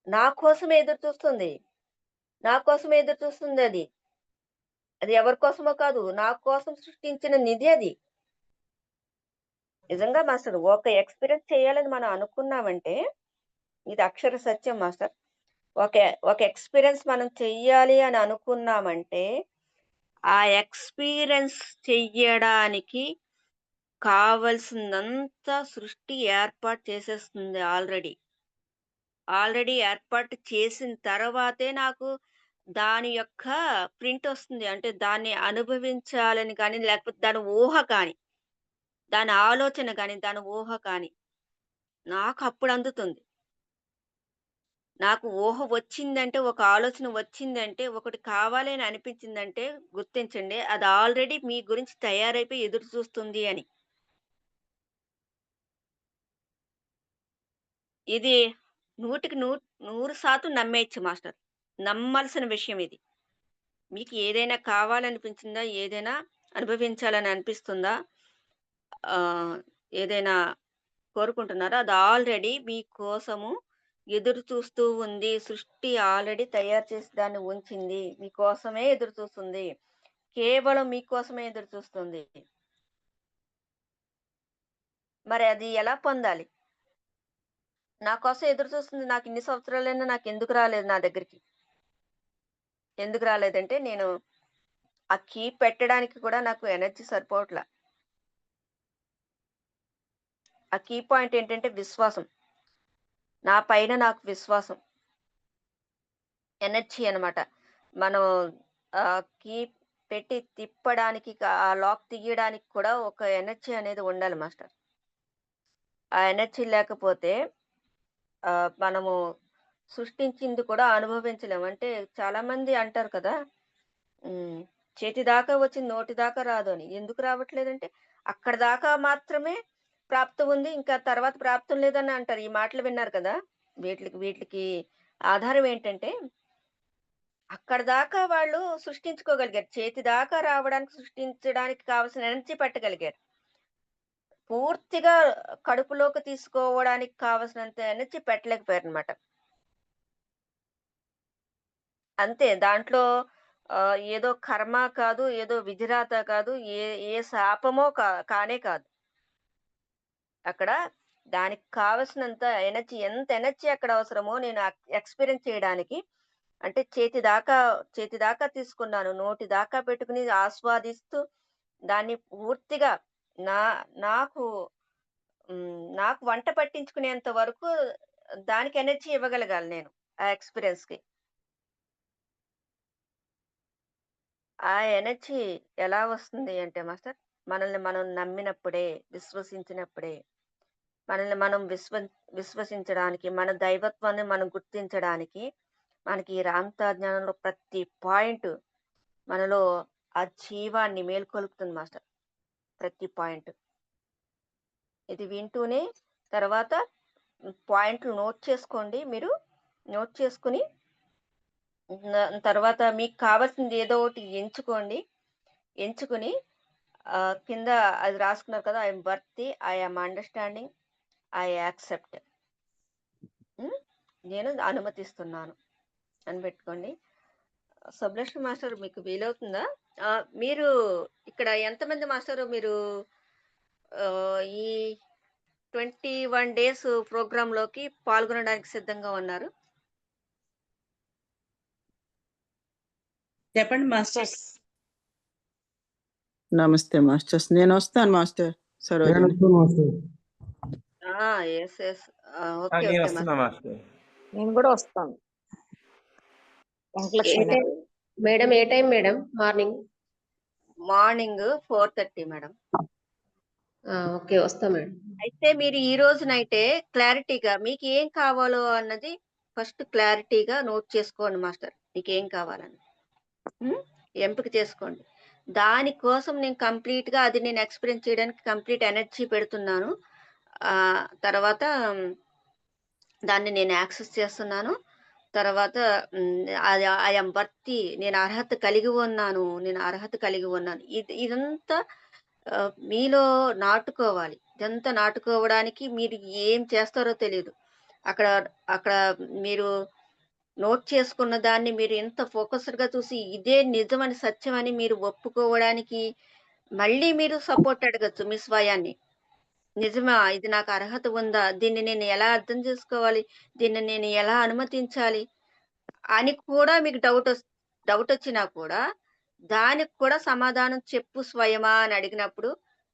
నా కోసమే ఎదురు చూస్తుంది. నా కోసమే ఎదురు చూస్తుందది. అది ఎవరి కోసమో కాదు. నా కోసం సృష్టించిన నిధి అది. నిజంగా మాస్టర్ ఒక ఎక్స్‌పీరియన్స్ చేయాలని మనం అనుకున్నామంటే, ఇది అక్షర సత్యం మాస్టర్. ఒక ఒక ఎక్స్‌పీరియన్స్ మనం చెయ్యాలి అని అనుకున్నామంటే, ఆ ఎక్స్‌పీరియన్స్ చెయ్యడానికి కావాల్సిందంతా సృష్టి ఏర్పాటు చేసేస్తుంది ఆల్రెడీ. ఆల్రెడీ ఏర్పాటు చేసిన తర్వాతే నాకు దాని యొక్క ప్రింటొస్తుంది. అంటే దాన్ని అనుభవించాలని కానీ, లేకపోతే దాని ఊహ కానీ, దాని ఆలోచన గాని, దాని ఊహ కానీ నాకప్పుడు అందుతుంది. నాకు ఊహ వచ్చిందంటే, ఒక ఆలోచన వచ్చిందంటే, ఒకటి కావాలి అని అనిపించిందంటే గుర్తించండి. అది ఆల్రెడీ మీ గురించి తయారైపోయి ఎదురు చూస్తుంది అని. ఇది 100కి 100% నమ్మేయచ్చు మాస్టర్. నమ్మాల్సిన విషయం ఇది. మీకు ఏదైనా కావాలనిపించిందా? ఏదైనా అనుభవించాలని అనిపిస్తుందా? ఆహ్, ఏదైనా కోరుకుంటున్నారా? అది ఆల్రెడీ మీకోసము ఎదురు చూస్తూ ఉంది. సృష్టి ఆల్రెడీ తయారు చేసి దాన్ని ఉంచింది. మీకోసమే ఎదురు చూస్తుంది. కేవలం మీకోసమే ఎదురు చూస్తుంది. మరి అది ఎలా పొందాలి? నా కోసం ఎదురు చూస్తుంది. నాకు ఇన్ని సంవత్సరాలైనా నాకెందుకు రాలేదు నా దగ్గరికి? ఎందుకు రాలేదంటే నేను ఆ కీ పెట్టడానికి కూడా నాకు ఎనర్జీ సరిపోవట్ల. ఆ కీ పాయింట్ ఏంటంటే విశ్వాసం. నా పైన నాకు విశ్వాసం. ఎనర్జీ అన్నమాట. మనం కీ పెట్టి తిప్పడానికి ఆ లాక్ తీయడానికి కూడా ఒక ఎనర్జీ అనేది ఉండాలి మాస్టర్. ఆ ఎనర్జీ లేకపోతే మనము సృష్టించింది కూడా అనుభవించలేము. అంటే చాలామంది అంటారు కదా! హ్మ్. చేతి దాకా వచ్చింది నోటి దాకా రాదు అని. ఎందుకు రావట్లేదంటే, అక్కడి దాకా మాత్రమే ప్రాప్తం ఉంది. ఇంకా తర్వాత ప్రాప్తం లేదని అంటారు. ఈ మాటలు విన్నారు కదా! వీట్లికి ఆధారం ఏంటంటే, అక్కడి దాకా వాళ్ళు సృష్టించుకోగలిగారు. చేతి దాకా రావడానికి, సృష్టించడానికి కావాల్సిన ఎనర్జీ పట్టగలిగారు. పూర్తిగా కడుపులోకి తీసుకోవడానికి కావాల్సినంత ఎనర్జీ పెట్టలేకపోయారన్నమాట. అంతే. దాంట్లో ఏదో కర్మ కాదు, ఏదో విధిరాత కాదు, ఏ ఏ శాపమో కానే కాదు. అక్కడ దానికి కావాల్సినంత ఎనర్జీ ఎంత ఎనర్జీ అక్కడ అవసరమో నేను ఎక్స్‌పీరియన్స్ చేయడానికి అంటే చేతి దాకా తీసుకున్నాను. నోటి దాకా పెట్టుకొని ఆస్వాదిస్తూ దాన్ని పూర్తిగా నా నాకు నాకు వంట పట్టించుకునేంత వరకు దానికి ఎనర్జీ ఇవ్వగలగాలి నేను ఆ ఎక్స్‌పీరియన్స్‌కి. ఆ ఎనర్జీ ఎలా వస్తుంది అంటే మాస్టర్, మనల్ని మనం నమ్మినప్పుడే, విశ్వసించినప్పుడే, మనల్ని మనం విశ్వసించడానికి, మన దైవత్వాన్ని మనం గుర్తించడానికి, మనకి ఈ రాంతా జ్ఞానంలో ప్రతి పాయింట్ మనలో ఆ జీవాన్ని మేల్కొలుపుతుంది మాస్టర్. ప్రతి పాయింట్. ఇది వింటూనే తర్వాత పాయింట్లు నోట్ చేసుకోండి మీరు. నోట్ చేసుకొని తర్వాత మీకు కావాల్సింది ఏదో ఒకటి ఎంచుకోండి. ఎంచుకొని కింద అది రాసుకున్నారు కదా! I am worthy, I am understanding, I accept. నేను అనుమతిస్తున్నాను అని పెట్టుకోండి. సుబ్బలక్ష్మి మాస్టర్ మీకు వీలవుతుందా? మీరు ఇక్కడ ఎంతమంది మాస్టరు మీరు ఈ 21 డేస్ ప్రోగ్రామ్‌లోకి పాల్గొనడానికి సిద్ధంగా ఉన్నారు? చెప్పండి మాస్టర్స్. నమస్తే మాస్టర్స్. నేను వస్తాను master Sarojini. Yes. Yes. Okay. నేను ఓకే వస్తున్నా మాస్టర్. మాస్టర్. నేను కూడా వస్తాను. ఏ వెంకటలక్ష్మి టైం మేడం? ఏ time madam? Morning? Morning 4:30 madam. Okay, వస్తా మేడం. అయితే మీరు ఈ రోజు నైటే క్లారిటీగా మీకు ఏం కావాలో అన్నది ఫస్ట్ క్లారిటీగా నోట్ చేసుకోండి మాస్టర్. మీకేం కావాలని ఎంపిక చేసుకోండి. దానికోసం నేను కంప్లీట్‌గా అది నేను ఎక్స్‌పీరియన్స్ చేయడానికి కంప్లీట్ ఎనర్జీ పెడుతున్నాను. తర్వాత దాన్ని నేను యాక్సెస్ చేస్తున్నాను. తర్వాత అది ఐ యామ్ వర్తీ, నేను అర్హత కలిగి ఉన్నాను. నేను అర్హత కలిగి ఉన్నాను. ఇదంతా మీలో నాటుకోవాలి. ఇదంతా నాటుకోవడానికి మీరు ఏం చేస్తారో తెలీదు. అక్కడ అక్కడ మీరు నోట్ చేసుకున్న దాన్ని మీరు ఎంత ఫోకస్డ్‌గా చూసి ఇదే నిజమని, సత్యమని మీరు ఒప్పుకోవడానికి మళ్ళీ మీరు సపోర్ట్ అడగొచ్చు మీ స్వయాన్ని. నిజమా? ఇది నాకు అర్హత ఉందా? దీన్ని నేను ఎలా అర్థం చేసుకోవాలి? దీన్ని నేను ఎలా అనుమతించాలి? అని కూడా మీకు డౌటొచ్చినా కూడా, దానికి కూడా సమాధానం చెప్పు స్వయమా అని అడిగినప్పుడు,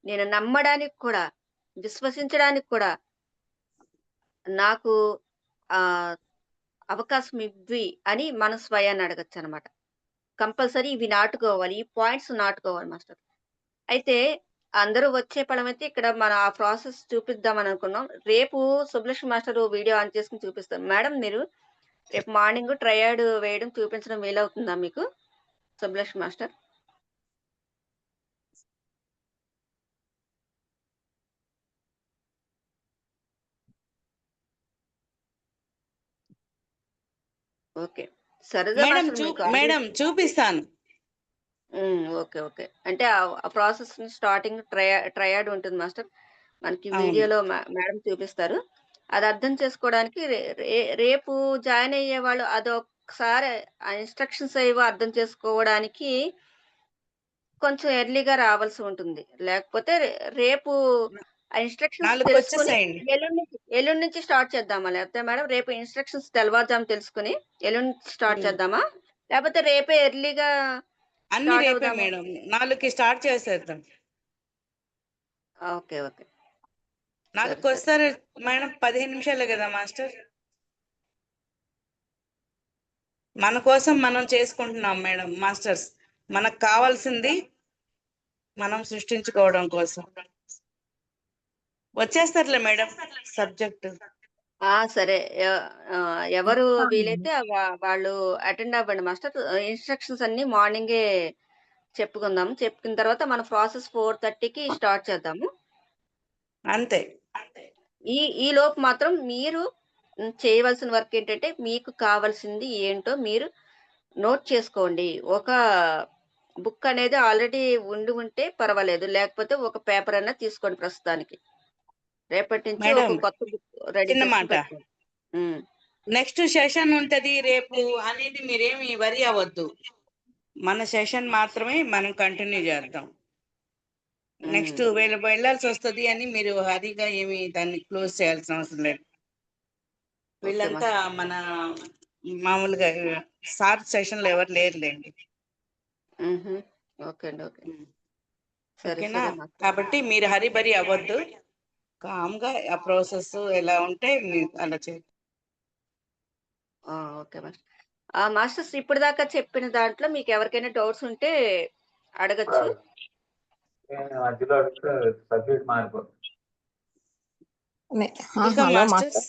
నేను నమ్మడానికి కూడా, విశ్వసించడానికి కూడా నాకు అవకాశం ఇవ్వి అని మన స్వయాన్ని అడగొచ్చనమాట. కంపల్సరీ ఇవి నాటుకోవాలి. ఈ పాయింట్స్ నాటుకోవాలి మాస్టర్. అయితే అందరూ వచ్చే పడమైతే ఇక్కడ మన ఆ ప్రాసెస్ చూపిద్దామని అనుకున్నాం. రేపు సుబ్బలక్ష్మి మాస్టర్ వీడియో ఆన్ చేసుకొని చూపిస్తారు. మేడం మీరు రేపు మార్నింగ్ ట్రయాడ్ వేయడం చూపించడం వీలవుతుందా మీకు సుబ్బలక్ష్మి మాస్టర్? ఓకే. సరదా మాస్టర్ మీకు మేడం చూపిస్తాను. ఓకే. ఓకే. అంటే ఆ ప్రాసెస్ స్టార్టింగ్ ట్రయాడ్ ఉంటుంది మాస్టర్. మనకి అవును. వీడియోలో మేడం చూపిస్తారు. అది అర్థం చేసుకోవడానికి రేపు జాయిన్ అయ్యే వాళ్ళు అదొకసారి ఆ ఇన్‌స్ట్రక్షన్స్ ఏవో అర్థం చేసుకోవడానికి కొంచెం ఎర్లీగా రావాల్సి ఉంటుంది. లేకపోతే రేపు ఆ ఇన్‌స్ట్రక్షన్స్ 4కి తెలుసుకొని వచ్చేసేయండి. ఎల్లుండి నుంచి స్టార్ట్ చేద్దామా? లేకపోతే మేడం రేపు ఇన్‌స్ట్రక్షన్స్ తెల్లవారుజామున తెలుసుకొని ఎల్లుండి నుంచి స్టార్ట్ చేద్దామా? లేకపోతే రేపే ఎర్లీగా అన్ని స్టార్ట్ రేపే అవుదామా? మేడం. 4కి స్టార్ట్ చేసేద్దాం. ఓకే. ఓకే. 4కి సరే. వస్తారు మేడం. 15 నిమిషాలే కదా మాస్టర్. మన కోసం మనం చేసుకుంటున్నాం మేడం మాస్టర్స్. మనకు కావాల్సింది మనం సృష్టించుకోవడం కోసం. వచ్చేస్తారులే మేడం సబ్జెక్ట్. సరే. ఎవరు వీలైతే వాళ్ళు అటెండ్ అవ్వండి మాస్టర్. ఇన్‌స్ట్రక్షన్స్ అన్నీ మార్నింగే చెప్పుకుందాం. చెప్పుకున్న తర్వాత మన ప్రాసెస్ 4:30కి స్టార్ట్ చేద్దాము. అంతే. ఈ లోపు మాత్రం మీరు చేయవలసిన వర్క్ ఏంటంటే, మీకు కావాల్సింది ఏంటో మీరు నోట్ చేసుకోండి. ఒక బుక్ అనేది ఆల్రెడీ ఉంటే పర్వాలేదు. లేకపోతే ఒక పేపర్ అన్నా తీసుకోండి ప్రస్తుతానికి. రేపటి నుంచి మేడం ఒక కొత్త బుక్ రెడీ చిన్న చేసుకొని మాట. పెట్టుకోండి. నెక్స్ట్ సెషన్ ఉంటది రేపు అనేది మీరేమి వరి అవ్వద్దు. మన సెషన్ మాత్రమే మనం కంటిన్యూ చేద్దాం. నెక్స్ట్ వెళ్ళాల్సి వస్తుంది అని మీరు హరిగా ఏమి దాన్ని క్లోజ్ చేయాల్సిన అవసరం లేదు. వీళ్ళంతా మన మామూలుగా సార్ సెషన్ లో ఎవరు లేరులేండి. ఓకే అండి. ఓకే. సరే ఓకేనా? సరే మాస్టర్. కాబట్టి మీరు హరిబరి అవ్వద్దు, కామ్గా ఆ ప్రాసెస్ ఎలా ఉంటే మీరు అలా చేయండి. Okay master. మాస్టర్స్ ఇప్పుడు దాకా చెప్పిన దాంట్లో మీకు ఎవరికైనా డౌట్స్ ఉంటే అడగచ్చు. మధ్యలో అడిగితే సబ్జెక్ట్ మారిపోతుంది. Welcome hello masters. మాస్టర్,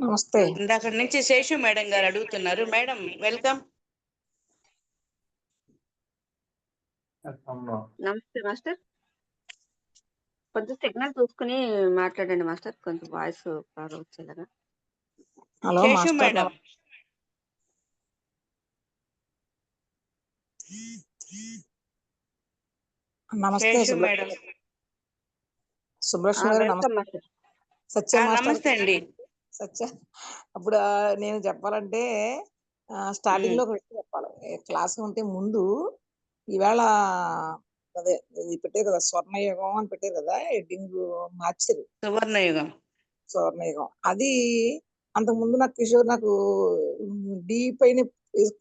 నమస్తే. ఇందాక నుంచి శేషు మేడం గారు అడుగుతున్నారు. Madam welcome. నమస్తే మాస్టర్. కొంచెం సిగ్నల్ చూసుకుని మాట్లాడండి మాస్టర్, కొంచెం వాయిస్ బాగా వచ్చేలాగా. Hello Seshu master, madam. నమస్తే. శేషు మేడం. సుబ్రహ్మణ్యం గారు నమస్తే. Welcome master. సత్య మాస్టర్. నమస్తే అండి. సత్య, అప్పుడు నేను చెప్పాలంటే స్టార్టింగ్ లో ఒక విషయం చెప్పాలి. క్లాస్ ఉంటే ముందు ఈవేళ అదే ఇది పెట్టారు కదా, స్వర్ణయుగం అని పెట్టారు కదా, హెడ్డింగ్ మార్చారు, సువర్ణయుగం. స్వర్ణయుగం. అది అంతకు ముందు నాకు కిషోర్ నాకు డీప్ అయిన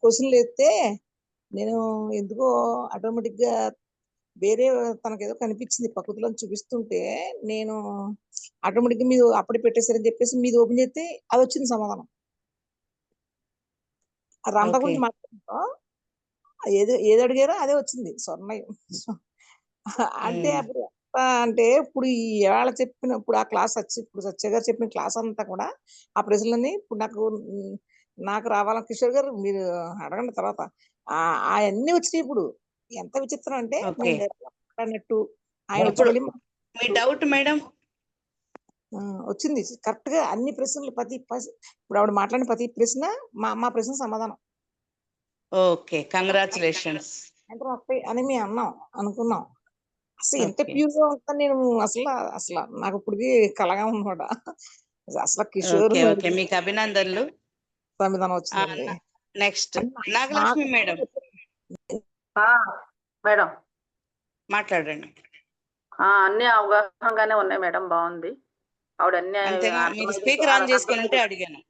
క్వశ్చన్లు వేస్తే నేను ఎందుకో ఆటోమేటిక్ గా వేరే తనకేదో కనిపించింది ప్రకృతిలో చూపిస్తుంటే నేను ఆటోమేటిక్ గా మీరు అప్పుడే పెట్టేశారని చెప్పేసి మీది ఓపెన్ చేస్తే అది వచ్చింది సమాధానం. అది అంతా ఓకే. గురించి మాట్లాడుతాం, ఏది అడిగారో అదే వచ్చింది, స్వర్ణయం. అంటే అప్పుడు అంటే ఇప్పుడు ఈ ఏళ్ళ చెప్పిన ఇప్పుడు ఆ క్లాస్ ఇప్పుడు సత్య గారు చెప్పిన క్లాస్ అంతా కూడా ఆ ప్రశ్నలన్నీ ఇప్పుడు నాకు రావాలని కిషోర్ గారు మీరు అడగండి తర్వాత. అవన్నీ వచ్చినాయి. ఇప్పుడు ఎంత విచిత్రం అంటే ఓకే. మేము మాట్లాడినట్టు ఆయన ఇప్పుడు వచ్చి మీ డౌట్ మేడం వచ్చింది కరెక్ట్ గా అన్ని ప్రశ్నలు ఇప్పుడు ఆవిడ మాట్లాడిన ప్రతి ప్రశ్న మా ప్రశ్న సమాధానం. Okay, congratulations. అంటే వస్తాయి అని మేము అనుకున్నాం. అసలు ఎంత ఓకే. ప్యూర్ గా ఉంటాను నేను, అసలు నాకు ఇప్పటికి కలగా ఉన్నమాట. అసలు కిషోర్ ఓకే. ఓకే, మీకు అభినందనలు. సంవిధానం వచ్చిందండి. నెక్స్ట్ నాగలక్ష్మి మేడం మేడం మాట్లాడండి. అన్ని అవగాహనగానే ఉన్నాయి మేడం, బాగుంది. ఆవిడ అన్ని అంతేనా? మీరు స్పీకర్ ఆన్ చేసుకుని ఉంటే అడిగాను.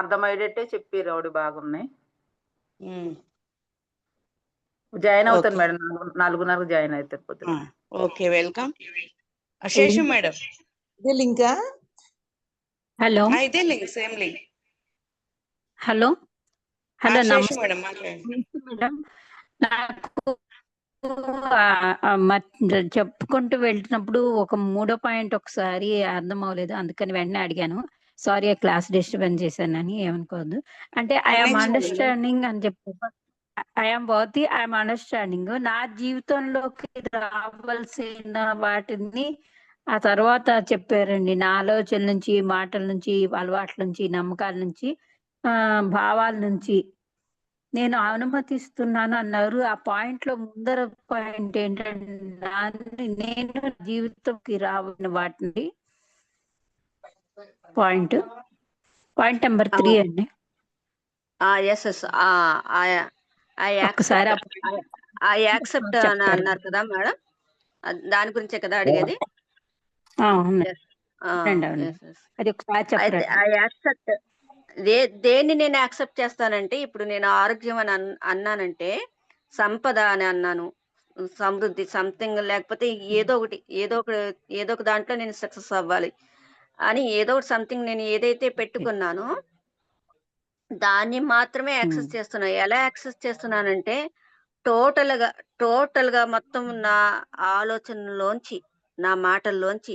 అర్థమయ్యేటట్టే చెప్పారు, ఆవిడ బాగున్నాయి. జాయిన్ అవుతాను మేడం, 4:30 జాయిన్ అవుతారు పొద్దున. Okay, welcome. శేషు మేడం. ఇదే లింకా? హలో ఇదే link, same link. Hello hello Seshu నమస్తే మేడం మాట్లాడండి. మేడం. నాకు చెప్పుకుంటూ వెళ్తున్నప్పుడు ఒక 3వ పాయింట్ ఒకసారి అర్థం అవ్వలేదు, అందుకని వెంటనే అడిగాను. సారీ, క్లాస్ డిస్టర్బెన్స్ చేశానని ఏమనుకోవద్దు. అంటే ఐఎమ్ అండర్స్టాండింగ్ అని చెప్పారు. I'm worthy, I'm understanding. నా జీవితంలోకి రావాల్సిన వాటిని ఆ తర్వాత చెప్పారండి. నా ఆలోచన నుంచి, మాటల నుంచి, అలవాట్ల నుంచి, నమ్మకాల నుంచి, భావాల నుంచి నేను అనుమతిస్తున్నాను అన్నారు. ఆ పాయింట్ లో ముందర పాయింట్ ఏంటంటే నేను జీవితంకి రావాలని వాటిని పాయింట్ నెంబర్ 3 అండి. ఎస్ ఒక్కసారి యాక్సెప్ట్ అని అన్నారు కదా మేడం, దాని గురించే కదా అడిగేది. అది ఒకసారి చెప్పండి. యాక్సెప్ట్ దేన్ని నేను యాక్సెప్ట్ చేస్తానంటే, ఇప్పుడు నేను ఆరోగ్యం అని అన్నానంటే సంపద అని అన్నాను, సమృద్ధి సంథింగ్, లేకపోతే ఏదో ఒక దాంట్లో నేను సక్సెస్ అవ్వాలి అని ఏదో ఒకటి సంథింగ్ నేను ఏదైతే పెట్టుకున్నానో దాన్ని మాత్రమే యాక్సెస్ చేస్తున్నా. ఎలా యాక్సెస్ చేస్తున్నానంటే టోటల్ గా మొత్తం నా ఆలోచనలోంచి, నా మాటల్లోంచి,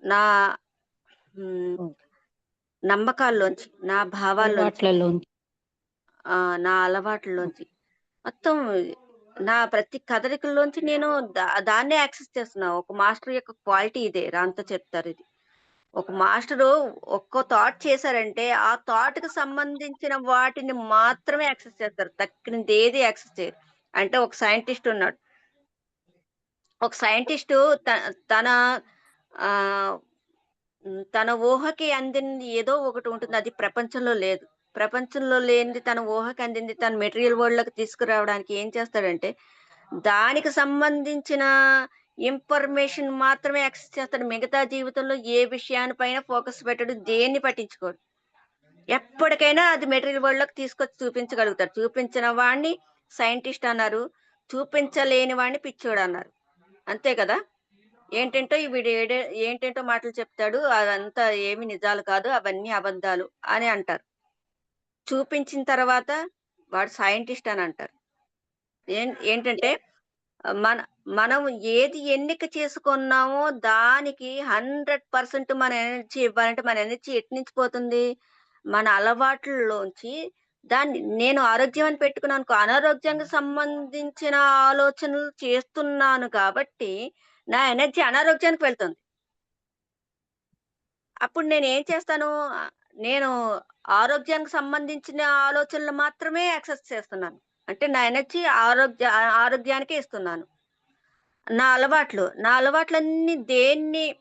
నా నమ్మకాల్లోంచి, నా భావాల్లోంచి, నా అలవాట్లలోంచి, మొత్తం నా ప్రతి కదలికల్లోంచి నేను దాన్నే యాక్సెస్ చేస్తున్నా. ఒక మాస్టర్ యొక్క క్వాలిటీ ఇదే, రాంతో చెప్తారు ఇది. ఒక మాస్టరు ఒక్క థాట్ చేశారంటే ఆ థాట్ కి సంబంధించిన వాటిని మాత్రమే యాక్సెస్ చేస్తారు, తక్కినది ఏది యాక్సెస్ చేయరు. అంటే ఒక సైంటిస్ట్ ఉన్నాడు, ఒక సైంటిస్టు తన ఊహకి అందింది ఏదో ఒకటి ఉంటుంది, అది ప్రపంచంలో లేదు. ప్రపంచంలో లేనిది తన ఊహకి అందింది తన మెటీరియల్ వరల్డ్ లోకి తీసుకురావడానికి ఏం చేస్తాడంటే దానికి సంబంధించిన ఇన్ఫర్మేషన్ మాత్రమే యాక్సెస్ చేస్తాడు. మిగతా జీవితంలో ఏ విషయానిపైన ఫోకస్ పెట్టడు, దేన్ని పట్టించుకోడు. ఎప్పటికైనా అది మెటీరియల్ వరల్డ్ లోకి తీసుకొచ్చి చూపించగలుగుతాడు. చూపించిన వాడిని సైంటిస్ట్ అన్నారు, చూపించలేని వాడిని పిచ్చోడు అన్నారు. అంతే కదా? ఏంటంటో వీడు ఏంటేంటో మాటలు చెప్తాడు, అదంతా ఏమి నిజాలు కాదు, అవన్నీ అబద్ధాలు అని అంటారు. చూపించిన తర్వాత వాడు సైంటిస్ట్ అని అంటారు. ఏంటంటే మన మనం ఏది ఎన్నిక చేసుకున్నామో దానికి 100% మన ఎనర్జీ ఇవ్వాలంటే మన ఎనర్జీ ఎటు నుంచి పోతుంది? మన అలవాట్లలోంచి నేను ఆరోగ్యం అని పెట్టుకున్నాను అనుకో, అనారోగ్యానికి సంబంధించిన ఆలోచనలు చేస్తున్నాను కాబట్టి నా ఎనర్జీ అనారోగ్యానికి వెళ్తుంది. అప్పుడు నేనేం చేస్తాను? నేను ఆరోగ్యానికి సంబంధించిన ఆలోచనలు మాత్రమే యాక్సెస్ చేస్తున్నాను. అంటే నా ఎనర్జీ ఆరోగ్యానికే ఇస్తున్నాను. నా అలవాట్లన్నీ దేన్ని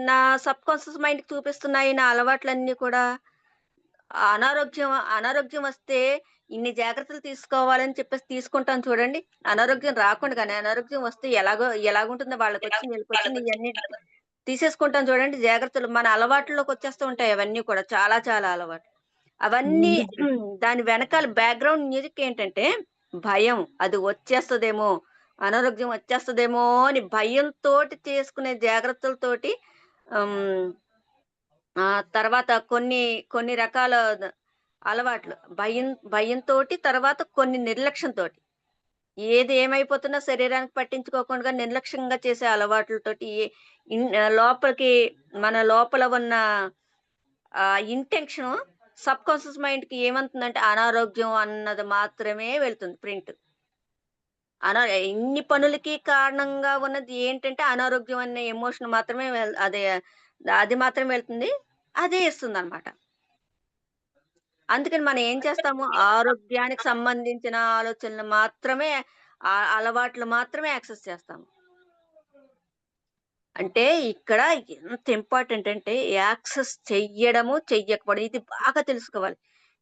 నా సబ్‌కాన్షియస్ మైండ్‌కి చూపిస్తున్నాయి. నా అలవాట్లన్నీ కూడా అనారోగ్యం వస్తే ఇన్ని జాగ్రత్తలు తీసుకోవాలని చెప్పేసి తీసుకుంటాను చూడండి. అనారోగ్యం రాకుండా గాని, అనారోగ్యం వస్తే ఎలాగుంటుందో వాళ్ళకొచ్చింది, వీళ్ళకొచ్చింది ఇయన్నీ తీసేసుకుంటాం చూడండి జాగ్రత్తలు. మన అలవాట్లోకి వచ్చేస్తూ ఉంటాయి అవన్నీ కూడా. చాలా చాలా అలవాట్లు. అవన్నీ దాని వెనకాల బ్యాక్‌గ్రౌండ్ మ్యూజిక్ ఏంటంటే భయం. అది వచ్చేస్తదేమో, అనారోగ్యం వచ్చేస్తదేమో అని భయంతోటి చేసుకునే జాగ్రత్తలతోటి హ్మ్. తర్వాత కొన్ని రకాల అలవాట్లు. భయంతోటి తర్వాత కొన్ని నిర్లక్ష్యంతోటి. ఏది ఏమైపోతున్నా శరీరానికి పట్టించుకోకుండా నిర్లక్ష్యంగా చేసే అలవాట్లతోటి లోపలికి మన లోపల ఉన్న ఇంటెన్షన్ సబ్‌కాన్షియస్ మైండ్‌కి ఏమంటుందంటే అనారోగ్యం అన్నది మాత్రమే వెళ్తుంది ప్రింట్. ఇన్ని పనులకి కారణంగా ఉన్నది ఏంటంటే అనారోగ్యం అనే ఎమోషన్ మాత్రమే అది మాత్రమే వెళ్తుంది. అదే ఇస్తుందన్నమాట. అందుకని మనం ఏం చేస్తాము? ఆరోగ్యానికి సంబంధించిన ఆలోచనలు మాత్రమే అలవాట్లు మాత్రమే యాక్సెస్ చేస్తాము. అంటే ఇక్కడ ఎంత ఇంపార్టెంట్ అంటే యాక్సెస్ చెయ్యడము, చెయ్యకపోవడం ఇది బాగా తెలుసుకోవాలి.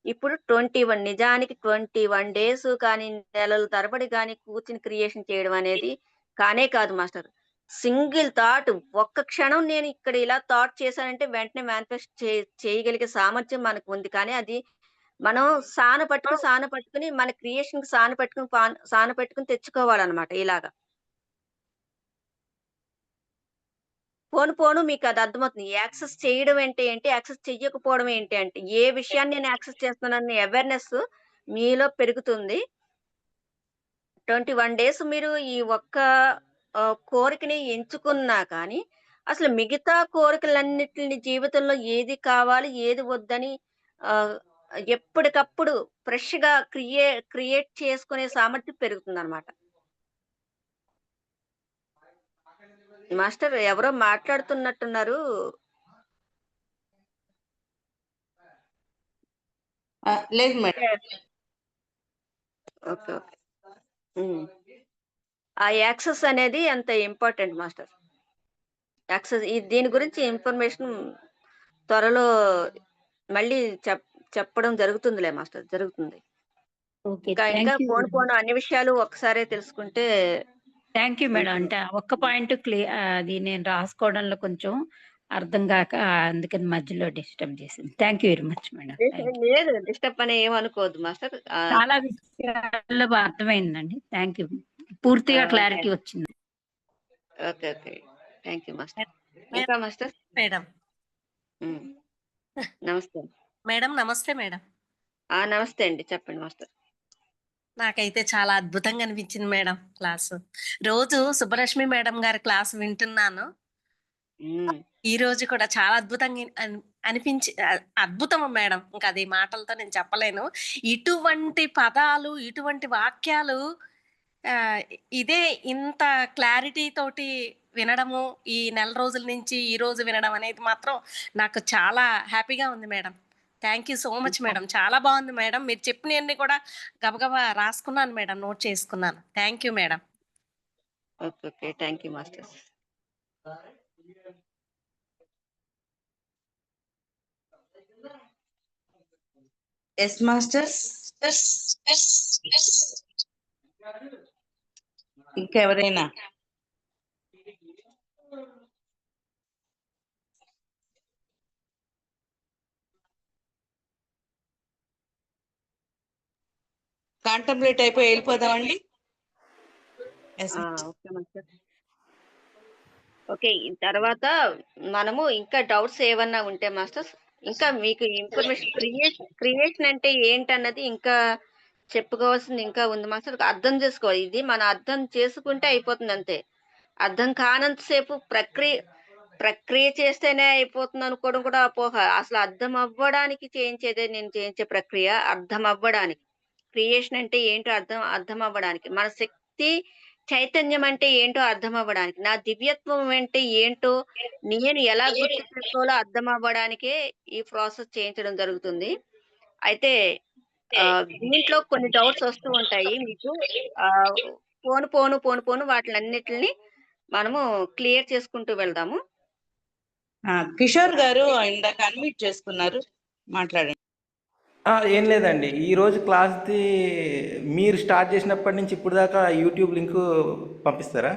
ఇప్పుడు 21 నిజానికి 21 డేస్ కానీ, నెలల తరబడి కానీ కూర్చొని క్రియేషన్ చేయడం అనేది కానే కాదు మాస్టర్. సింగిల్ థాట్ ఒక్క క్షణం నేను ఇక్కడ ఇలా థాట్ చేశానంటే వెంటనే మేనిఫెస్ట్ చేయగలిగే సామర్థ్యం మనకు ఉంది. కానీ అది మనం సాన పట్టుకొని మన క్రియేషన్‌కి సాన పెట్టుకొని తెచ్చుకోవాలన్నమాట ఇలాగ. పోను మీకది అర్థమవుతుంది. యాక్సెస్ చేయడం అంటే ఏంటి? యాక్సెస్ చెయ్యకపోవడం ఏంటి అంటే, ఏ విషయాన్ని నేను యాక్సెస్ చేస్తున్నాననే అవేర్‌నెస్ మీలో పెరుగుతుంది. 21 డేస్ మీరు ఈ ఒక్క కోరికని ఎంచుకున్నా కానీ, అసలు మిగతా కోరికలన్నిటిని జీవితంలో ఏది కావాలి, ఏది వద్దని ఆహ్, ఎప్పటికప్పుడు ఫ్రెష్‌గా క్రియేట్ చేసుకునే సామర్థ్యం పెరుగుతుందనమాట. మాస్టర్ ఎవరో మాట్లాడుతున్నట్టున్నారు. లేదు మేడం. ఓకే. ఓకే. హ్మ్. ఆ యాక్సెస్ అనేది అంత ఇంపార్టెంట్ మాస్టర్. దీని గురించి ఇన్ఫర్మేషన్ త్వరలో మళ్ళీ చెప్పడం జరుగుతుందిలే మాస్టర్. జరుగుతుంది. ఓకే. ఇంకా థ్యాంక్ యూ. పోను అన్ని విషయాలు ఒక్కసారే తెలుసుకుంటే థ్యాంక్ యూ మేడం. అంటే ఒక్క పాయింట్ అది నేను రాసుకోవడంలో కొంచెం అర్థం గాక అందుకని మధ్యలో డిస్టర్బ్ చేసింది. Thank you very much madam. Thank you. లేదు డిస్టర్బ్ అని ఏమనుకోవద్దు మాస్టర్. చాలా విషయాల్లో అర్థమైందండి. Thank you. పూర్తిగా క్లారిటీ వచ్చింది. Okay. Okay. Thank you master. ఇంకా మాస్టర్? మేడం. హ్మ్. నమస్తే. మేడం నమస్తే మేడం. నమస్తే అండి. చెప్పండి మాస్టర్. నాకైతే చాలా అద్భుతంగా అనిపించింది మేడం క్లాసు. రోజు సుబ్బలక్ష్మి మేడం గారి క్లాస్ వింటున్నాను. హ్మ్. ఈ రోజు కూడా చాలా అద్భుతంగా అద్భుతం మేడం. ఇంకా అది మాటలతో నేను చెప్పలేను. ఇటువంటి పదాలు, ఇటువంటి వాక్యాలు ఇదే ఇంత క్లారిటీ తోటి వినడము, ఈ నెల రోజుల నుంచి ఈ రోజు వినడం అనేది మాత్రం నాకు చాలా హ్యాపీగా ఉంది madam. Thank you so much madam. చాలా బాగుంది మేడం. మీరు చెప్పినవన్నీ కూడా గబగబా రాసుకున్నాను మేడం. నోట్ చేసుకున్నాను. Thank you madam. Okay. Okay. Thank you master. Yes masters. ఇంకెవరైనా? కాంటంప్లేట్ అయిపోయి వెళ్ళిపోదామండి. Yes, okay master. ఓకే, తర్వాత మనము ఇంకా డౌట్స్ ఏమన్నా ఉంటే మాస్టర్స్, ఇంకా మీకు ఇన్ఫర్మేషన్ క్రియేషన్ అంటే ఏంటన్నది ఇంకా చెప్పుకోవాల్సింది ఇంకా ఉంది మాస్టర్. అర్థం చేసుకోవాలి, ఇది మన అర్థం చేసుకుంటే అయిపోతుంది అంతే. అర్థం కానంతసేపు ప్రక్రియ చేస్తేనే అయిపోతుంది అనుకోవడం కూడా అపోహ. అసలు అర్థం అవ్వడానికి చేయించేదే నేను చేయించే ప్రక్రియ, అర్థం అవ్వడానికి. క్రియేషన్ అంటే ఏంటో అర్థం అవ్వడానికి, మన శక్తి చైతన్యం అంటే ఏంటో అర్థం అవ్వడానికి, నా దివ్యత్వం అంటే ఏంటో నేను ఎలా గుర్తు చేసుకోవాలో అర్థం అవ్వడానికే ఈ ప్రాసెస్ చేయించడం జరుగుతుంది. అయితే దీంట్లో కొన్ని డౌట్స్ వస్తూ ఉంటాయి మీకు. ఆ పోను వాటిలన్నిటిని మనము క్లియర్ చేసుకుంటూ వెళ్దాము. కిషోర్ గారు ఇందాక అన్మ్యూట్ చేసుకున్నారు, మాట్లాడండి. ఏం లేదండి, ఈరోజు క్లాస్ది మీరు స్టార్ట్ చేసినప్పటి నుంచి ఇప్పుడు దాకా యూట్యూబ్ లింక్ పంపిస్తారా?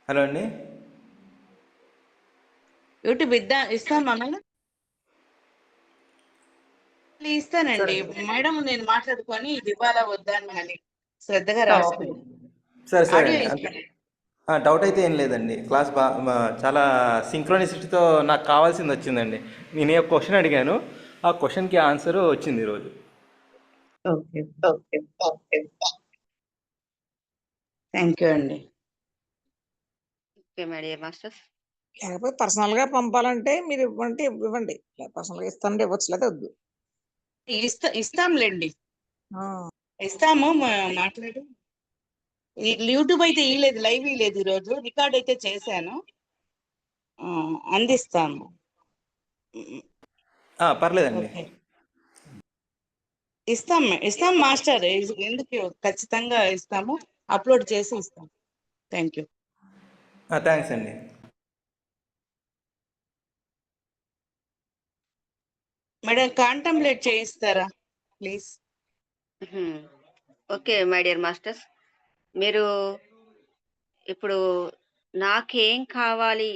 హలో అండి. యూట్యూబ్ ఇస్తామా మేడం? ఇస్తానండి మేడం, నేను మాట్లాడుకొని ఇది ఇవ్వాలా వద్దా అని మళ్ళీ శ్రద్ధగా రాసుకుని సరే సరే ఆడియో అండి. ఇస్తాను. డౌట్ అయితే ఏం లేదండి, క్లాస్ చాలా సింక్రోనిసిటీతో నాకు కావాల్సింది వచ్చిందండి. నేను ఏ క్వశ్చన్ అడిగాను, ఆ క్వశ్చన్కి ఆన్సర్ వచ్చింది ఈరోజు. Okay okay okay, thank you అండి. Okay my dear masters. లేకపోతే పర్సనల్ గా పంపాలంటే మీరు ఇవ్వండి. పర్సనల్ గా ఇస్తానంటే ఇవ్వచ్చు, లేదా వద్దు. ఇస్తాంలేండి, ఆ, ఇస్తాము. మాట్లాడు. యూట్యూబ్ అయితే ఇవ్వలేదు, లైవ్ ఇవ్వలేదు ఈరోజు, రికార్డ్ అయితే చేశాను, అందిస్తాము. పర్లేదండి. ఓకే, ఇస్తాం మాస్టర్, ఎందుకు ఖచ్చితంగా ఇస్తాము, అప్లోడ్ చేసి ఇస్తాం. Thank you. థ్యాంక్స్ అండి. మేడం కాంటంప్లేట్ చేయిస్తారా please? Okay my dear masters, మీరు ఇప్పుడు నాకేం కావాలి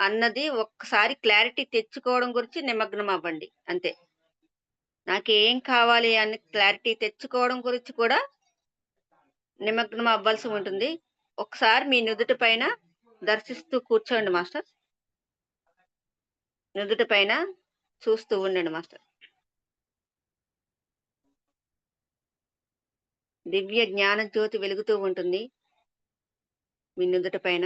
అన్నది ఒక్కసారి క్లారిటీ తెచ్చుకోవడం గురించి నిమగ్నం అవ్వండి అంతే. నాకేం కావాలి అని క్లారిటీ తెచ్చుకోవడం గురించి కూడా నిమగ్నం అవ్వాల్సి ఉంటుంది. ఒకసారి మీ నుదుటి పైన దర్శిస్తూ కూర్చోండి మాస్టర్, నుదుటి పైన చూస్తూ ఉండండి మాస్టర్. దివ్య జ్ఞాన జ్యోతి వెలుగుతూ ఉంటుంది మీ నుదుటి పైన.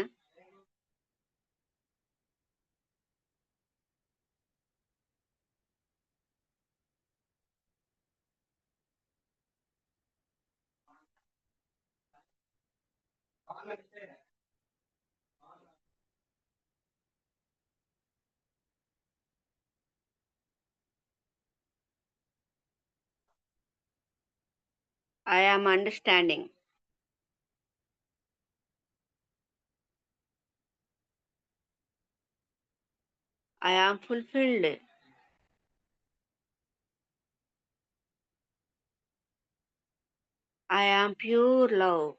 I am understanding. I am fulfilled. I am pure love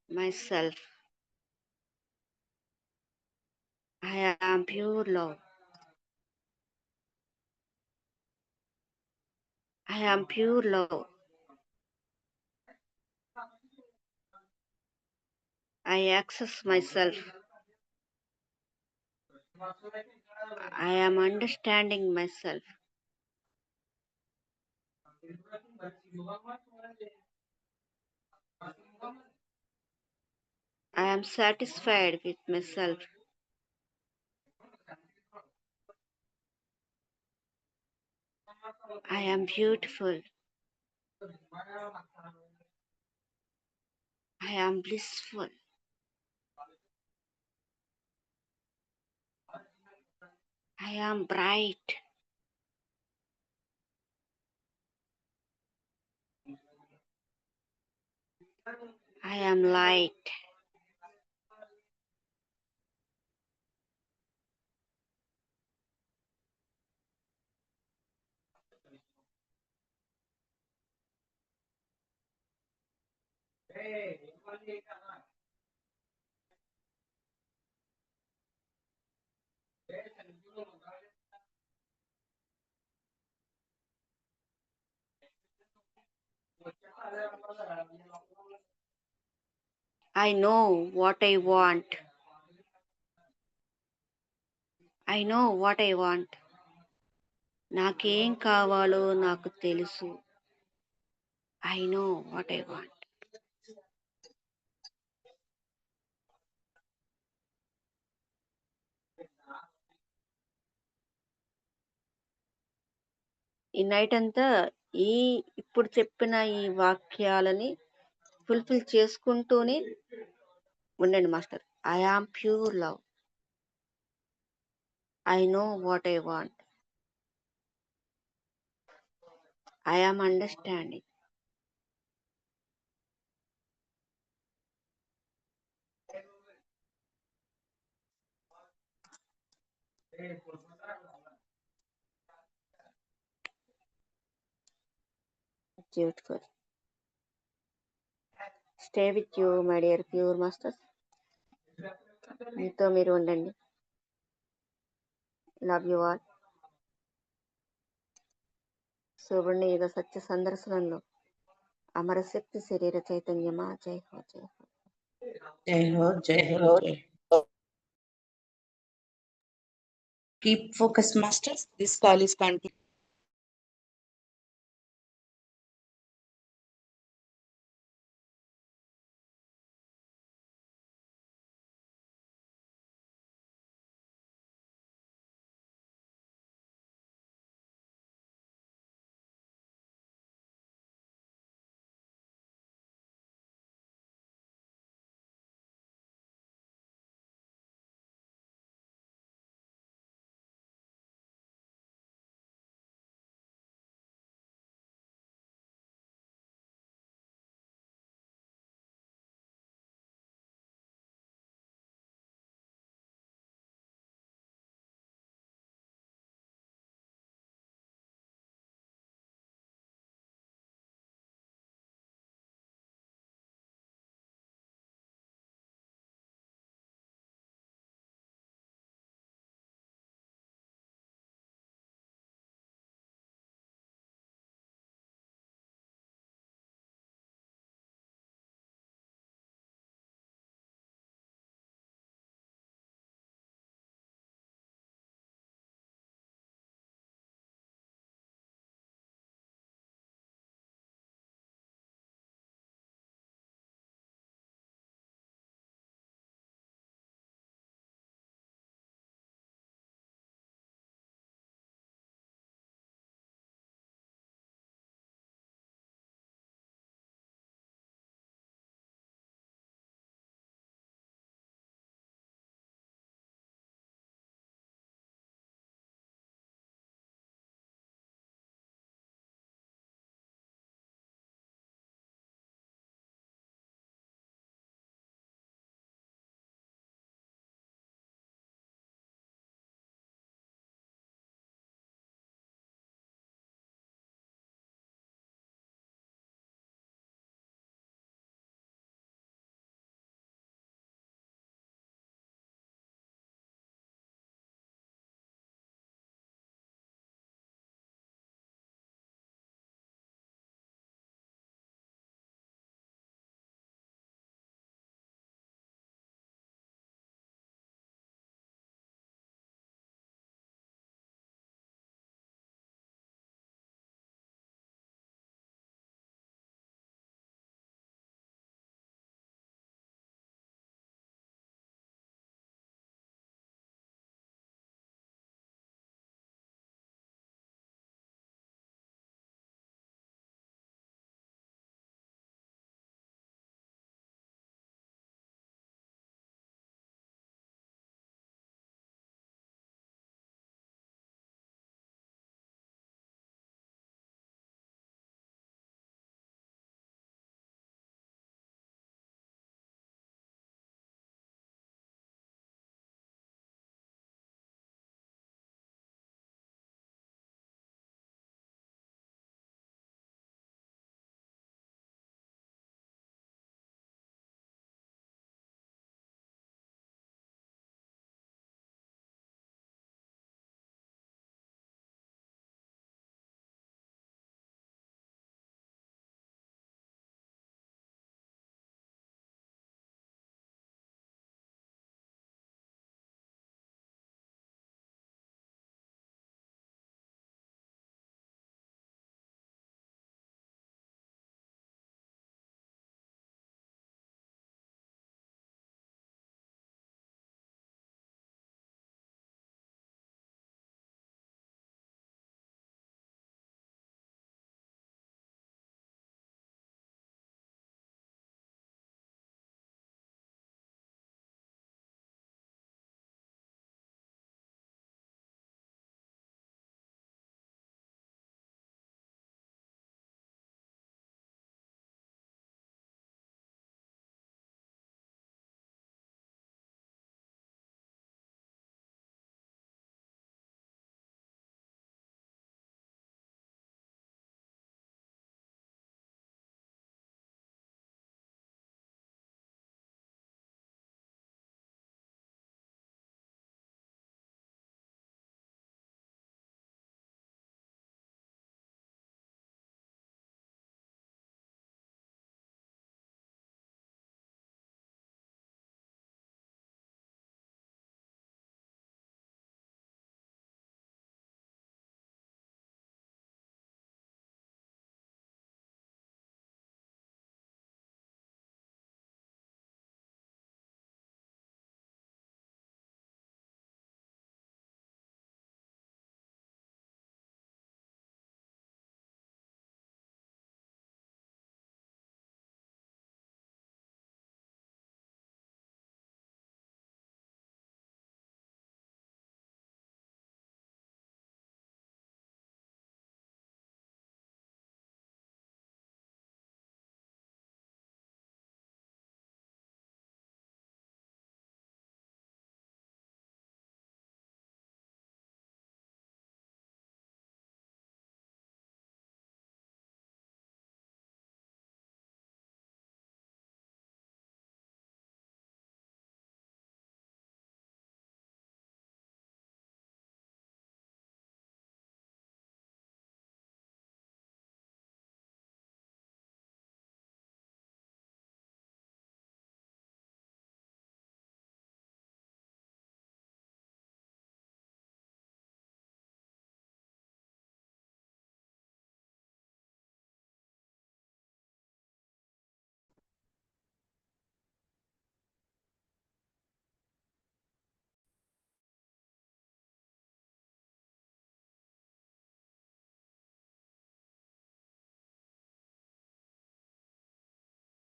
myself. I am pure love. I am pure love. I access myself. I am understanding myself. I am satisfied with myself. I am beautiful. I am blissful. I am bright. I am light. I know what I want. I know what I want. నాకేం కావాలో నాకు తెలుసు. I know what I want. ఈ నైట్ అంతా ఇప్పుడు చెప్పిన ఈ వాక్యాలని ఫుల్ఫిల్ చేసుకుంటూనే ఉండండి master. I am pure love. I know what I want. I am understanding. Beautiful. Stay with you my dear pure masters. మీతో మీరు ఉండండి. Love you all. శుభ్రుని యుగ సత్య సందర్శనంలో అమరశక్తి శరీర చైతన్యమా. జై హో జై హో. జై హో జై హో జై. Keep focus, masters. This call is continued.